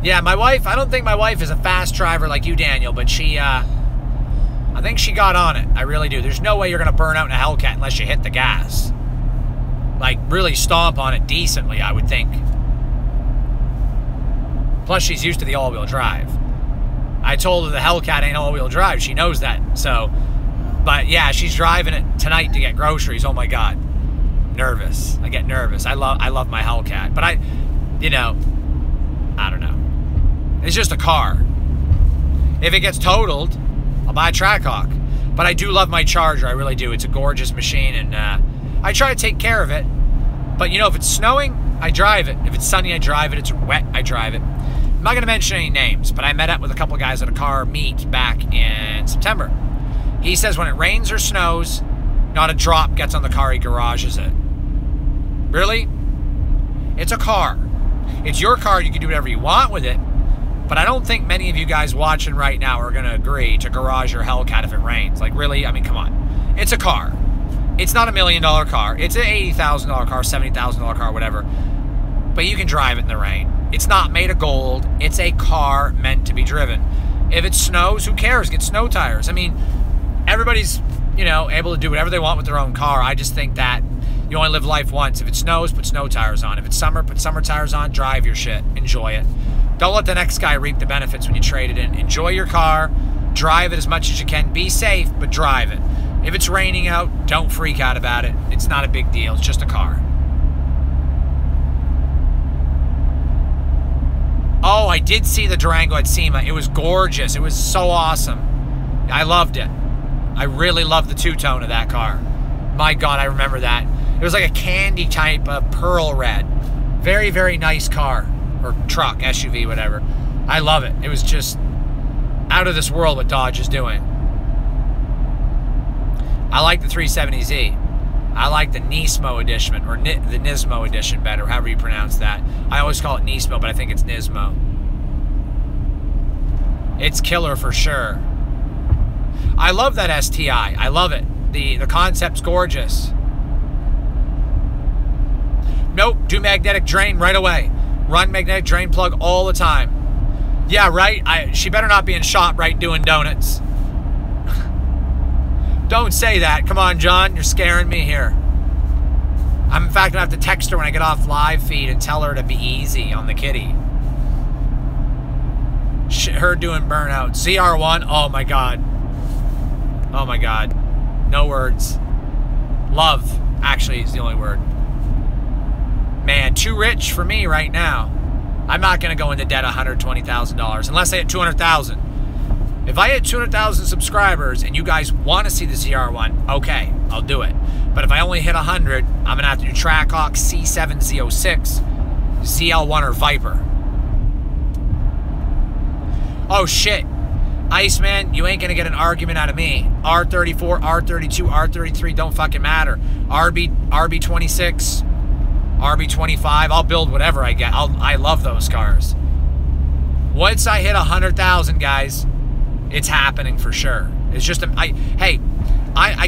Yeah, my wife, I don't think my wife is a fast driver like you, Daniel, but she, I think she got on it. I really do. There's no way you're going to burn out in a Hellcat unless you hit the gas. Like, really stomp on it decently, I would think. Plus, she's used to the all-wheel drive. I told her the Hellcat ain't all-wheel drive. She knows that. So, but yeah, she's driving it tonight to get groceries. Oh my God, nervous. I get nervous. I love my Hellcat, but I don't know. It's just a car. If it gets totaled, I'll buy a Trackhawk. But I do love my Charger. I really do. It's a gorgeous machine, and I try to take care of it. But if it's snowing, I drive it. If it's sunny, I drive it. If it's wet, I drive it. I'm not going to mention any names, but I met up with a couple of guys at a car meet back in September. He says when it rains or snows, not a drop gets on the car, he garages it. Really? It's a car. It's your car, you can do whatever you want with it, but I don't think many of you guys watching right now are going to agree to garage your Hellcat if it rains. Like, really? I mean, come on. It's a car. It's not $1 million car. It's an $80,000 car, $70,000 car, whatever. But you can drive it in the rain. It's not made of gold. It's a car meant to be driven. If it snows, who cares? Get snow tires. I mean, everybody's, able to do whatever they want with their own car. I just think that you only live life once. If it snows, put snow tires on. If it's summer, put summer tires on. Drive your shit. Enjoy it. Don't let the next guy reap the benefits when you trade it in. Enjoy your car. Drive it as much as you can. Be safe, but drive it. If it's raining out, don't freak out about it. It's not a big deal. It's just a car. Oh, I did see the Durango at SEMA. It was gorgeous. It was so awesome. I loved it. I really loved the two-tone of that car. My God, I remember that. It was like a candy type of pearl red. Very, very nice car. Or truck, SUV, whatever. I love it. It was just out of this world what Dodge is doing. I like the 370Z. I like the Nismo edition, or the Nismo edition better, however you pronounce that. I always call it Nismo, but I think it's Nismo. It's killer for sure. I love that STI. I love it. The concept's gorgeous. Nope, do magnetic drain right away. Run magnetic drain plug all the time. Yeah, right? She better not be in ShopRite doing donuts. Don't say that. Come on, John. You're scaring me here. I'm in fact gonna have to text her when I get off live feed and tell her to be easy on the kitty. Her doing burnout. CR1, oh my God. Oh my God. No words. Love, actually, is the only word. Man, too rich for me right now. I'm not gonna go into debt $120,000 unless I hit 200,000. If I hit 200,000 subscribers and you guys want to see the ZR1, okay, I'll do it. But if I only hit 100, I'm going to have to do Trackhawk, C7, Z06, ZL1, or Viper. Oh, shit. Iceman, you ain't going to get an argument out of me. R34, R32, R33, don't fucking matter. RB26, RB25, I'll build whatever I get. I love those cars. Once I hit 100,000, guys, it's happening for sure. It's just, I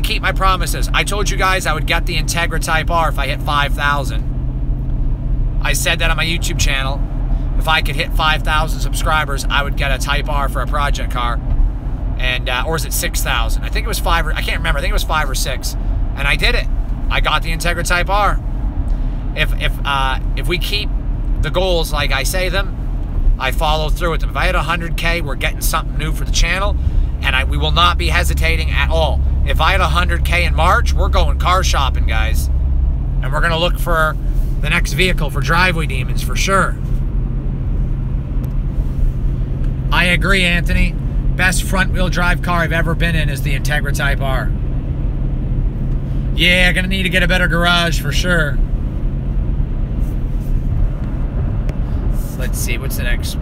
keep my promises. I told you guys I would get the Integra Type R if I hit 5,000. I said that on my YouTube channel. If I could hit 5,000 subscribers, I would get a Type R for a project car. And, or is it 6,000? I think it was 5 or, I can't remember. I think it was 5 or 6. And I did it. I got the Integra Type R. If we keep the goals like I say them, I follow through with them. If I hit 100K, we're getting something new for the channel, and we will not be hesitating at all. If I hit 100K in March, we're going car shopping, guys. And we're going to look for the next vehicle for Driveway Demons for sure. I agree, Anthony. Best front-wheel drive car I've ever been in is the Integra Type R. Yeah, going to need to get a better garage for sure. Let's see, what's the next?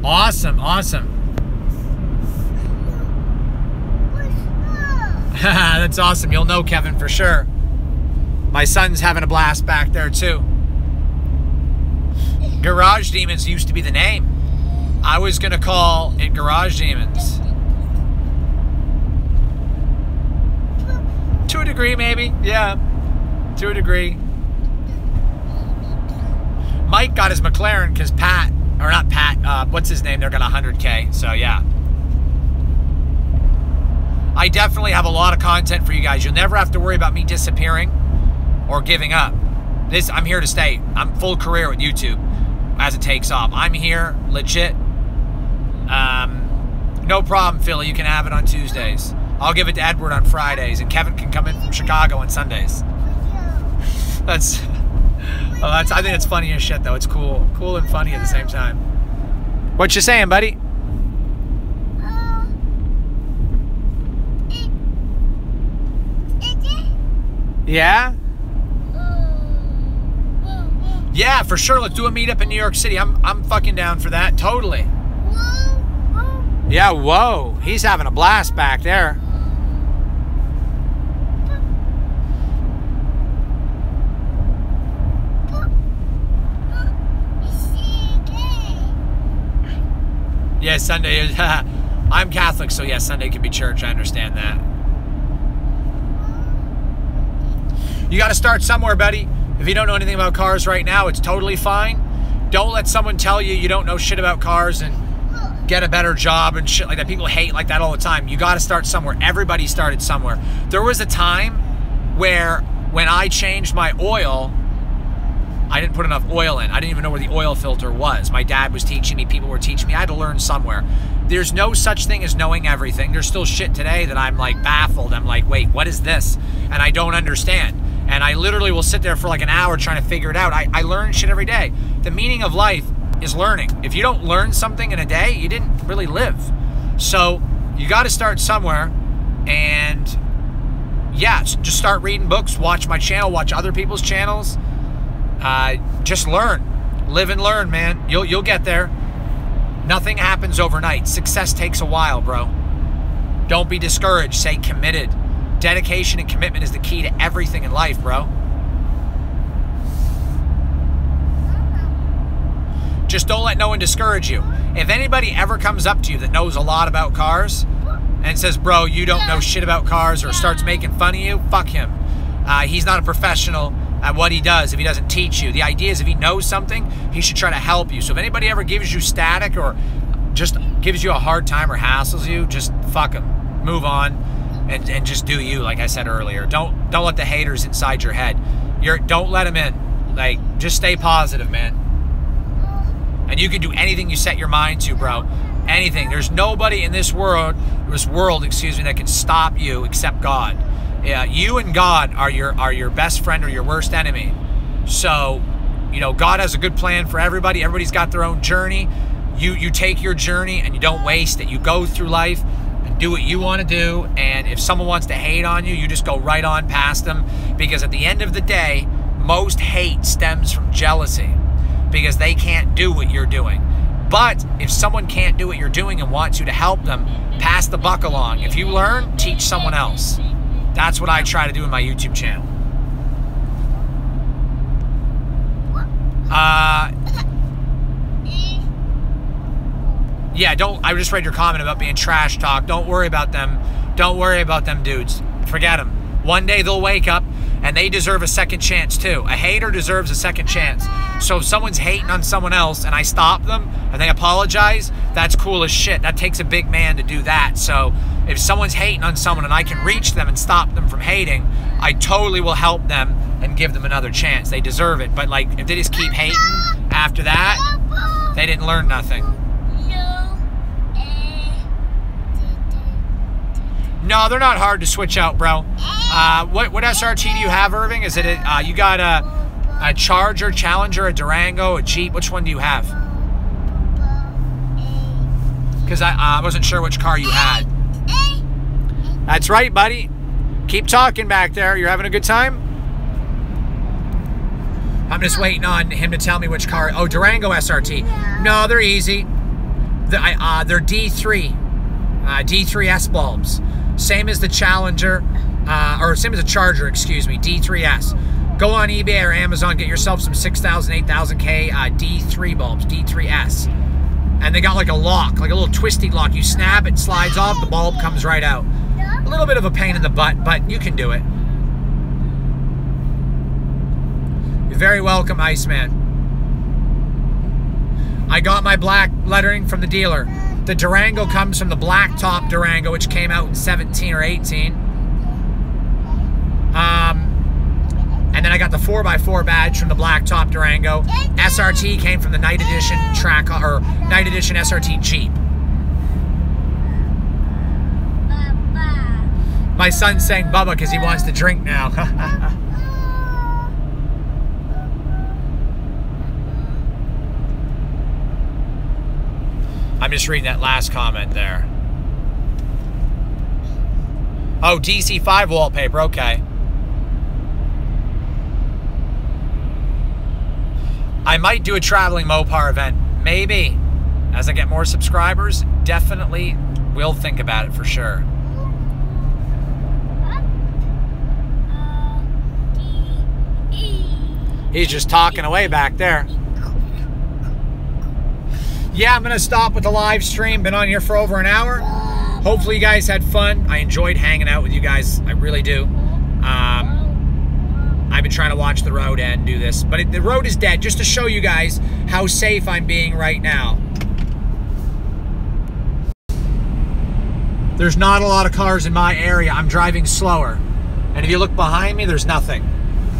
Awesome, awesome. That's awesome. You'll know Kevin for sure. My son's having a blast back there too. Garage Demons used to be the name. I was gonna call it Garage Demons. To a degree, maybe. Yeah. To a degree. Mike got his McLaren because Pat, or not Pat, what's his name? They're got 100K, so yeah. I definitely have a lot of content for you guys. You'll never have to worry about me disappearing or giving up. I'm here to stay. I'm full career with YouTube as it takes off. I'm here, legit. No problem, Philly. You can have it on Tuesdays. I'll give it to Edward on Fridays, and Kevin can come in from Chicago on Sundays. I think it's funny as shit, though. It's cool and funny at the same time. What you saying, buddy? Yeah? Yeah, for sure. Let's do a meetup in New York City. I'm fucking down for that. Totally. Yeah, whoa. He's having a blast back there. Yeah, Sunday is... I'm Catholic, so yeah, Sunday can be church. I understand that. You got to start somewhere, buddy. If you don't know anything about cars right now, it's totally fine. Don't let someone tell you you don't know shit about cars and get a better job and shit like that. People hate like that all the time. You got to start somewhere. Everybody started somewhere. There was a time where when I changed my oil, I didn't put enough oil in. I didn't even know where the oil filter was. My dad was teaching me. People were teaching me. I had to learn somewhere. There's no such thing as knowing everything. There's still shit today that I'm like baffled. I'm like, wait, what is this? And I don't understand. And I literally will sit there for like an hour trying to figure it out. I learn shit every day. The meaning of life is learning. If you don't learn something in a day, you didn't really live. So you got to start somewhere. And yeah, just start reading books, watch my channel, watch other people's channels. Just learn. Live and learn, man. You'll get there. Nothing happens overnight. Success takes a while, bro. Don't be discouraged. Stay committed. Dedication and commitment is the key to everything in life, bro. Just don't let no one discourage you. If anybody ever comes up to you that knows a lot about cars and says, bro, you don't know shit about cars, or starts making fun of you, fuck him. He's not a professional at what he does if he doesn't teach you. The idea is if he knows something, he should try to help you. So if anybody ever gives you static or just gives you a hard time or hassles you, just fuck him. move on, and just do you, like I said earlier. Don't let the haters inside your head. Don't let them in. Like, just stay positive, man. And you can do anything you set your mind to, bro. Anything. There's nobody in this world, excuse me, that can stop you except God. Yeah, you and God are your best friend or your worst enemy. So, you know, God has a good plan for everybody. Everybody's got their own journey. You take your journey and you don't waste it. You go through life and do what you want to do. And if someone wants to hate on you, you just go right on past them. Because at the end of the day, most hate stems from jealousy, because they can't do what you're doing. But if someone can't do what you're doing and wants you to help them, pass the buck along. If you learn, teach someone else. That's what I try to do in my YouTube channel. Yeah, I just read your comment about being trash talk. Don't worry about them. Don't worry about them dudes. Forget them. One day they'll wake up, and they deserve a second chance too. A hater deserves a second chance. So if someone's hating on someone else and I stop them and they apologize, that's cool as shit. That takes a big man to do that. So if someone's hating on someone and I can reach them and stop them from hating, I totally will help them and give them another chance. They deserve it. But like, if they just keep hating after that, they didn't learn nothing. No, they're not hard to switch out, bro. What SRT do you have, Irving? Is it you got a Charger, Challenger, a Durango, a Jeep? Which one do you have? Because I wasn't sure which car you had. That's right, buddy. Keep talking back there. You're having a good time? I'm just waiting on him to tell me which car. Oh, Durango SRT. No, they're easy. They're D3. D3S bulbs. Same as the Challenger, or same as the Charger, excuse me, D3S. Go on eBay or Amazon, get yourself some 6,000, 8,000K D3 bulbs, D3S. And they got like a lock, like a little twisty lock. You snap it, slides off, the bulb comes right out. A little bit of a pain in the butt, but you can do it. You're very welcome, Iceman. I got my black lettering from the dealer. The Durango comes from the black top Durango, which came out in 17 or 18. And then I got the 4x4 badge from the black top Durango. SRT came from the Night Edition Trackhawk, or Night Edition SRT Jeep. My son's saying Bubba because he wants to drink now. I'm just reading that last comment there. Oh, DC5 wallpaper, okay. I might do a traveling Mopar event, maybe. As I get more subscribers, definitely will think about it for sure. He's just talking away back there. Yeah, I'm going to stop with the live stream. Been on here for over an hour. Hopefully you guys had fun. I enjoyed hanging out with you guys. I really do. I've been trying to watch the road and do this. But the road is dead, just to show you guys how safe I'm being right now. There's not a lot of cars in my area. I'm driving slower. And if you look behind me, there's nothing.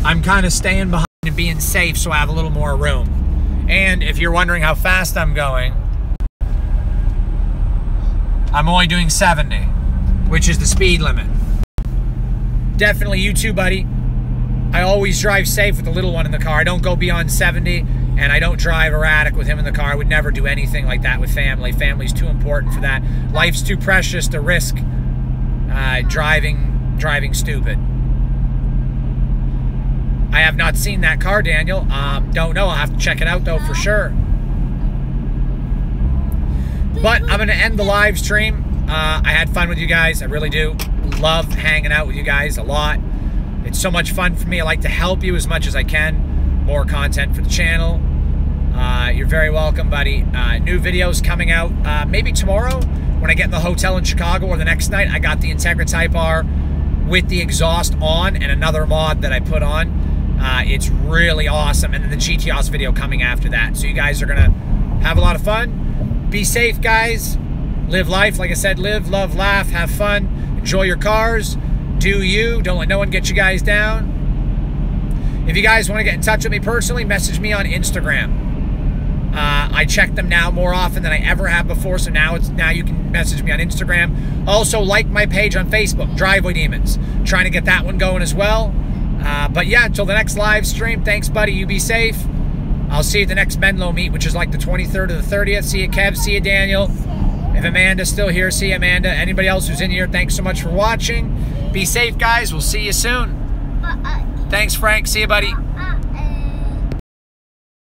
I'm kind of staying behind and being safe so I have a little more room. And if you're wondering how fast I'm going, I'm only doing 70, which is the speed limit. Definitely you too, buddy. I always drive safe with the little one in the car. I don't go beyond 70, and I don't drive erratic with him in the car. I would never do anything like that with family. Family's too important for that. Life's too precious to risk driving stupid. I have not seen that car, Daniel. Don't know. I'll have to check it out, though, for sure. But I'm going to end the live stream. I had fun with you guys. I really do. Love hanging out with you guys a lot. It's so much fun for me. I like to help you as much as I can. More content for the channel. You're very welcome, buddy. New videos coming out maybe tomorrow when I get in the hotel in Chicago, or the next night. I got the Integra Type R with the exhaust on and another mod that I put on. It's really awesome. And then the GTHAUS video coming after that. So you guys are going to have a lot of fun. Be safe, guys. Live life. Like I said, live, love, laugh, have fun. Enjoy your cars. Do you. Don't let no one get you guys down. If you guys want to get in touch with me personally, message me on Instagram. I check them now more often than I ever have before, so now you can message me on Instagram. Also, like my page on Facebook, Driveway Demons. Trying to get that one going as well. But yeah, until the next live stream, thanks, buddy. You be safe. I'll see you at the next Menlo meet, which is like the 23rd or the 30th. See you, Kev. See you, Daniel. If Amanda's still here, see you, Amanda. Anybody else who's in here, thanks so much for watching. Be safe, guys. We'll see you soon. Thanks, Frank. See you, buddy.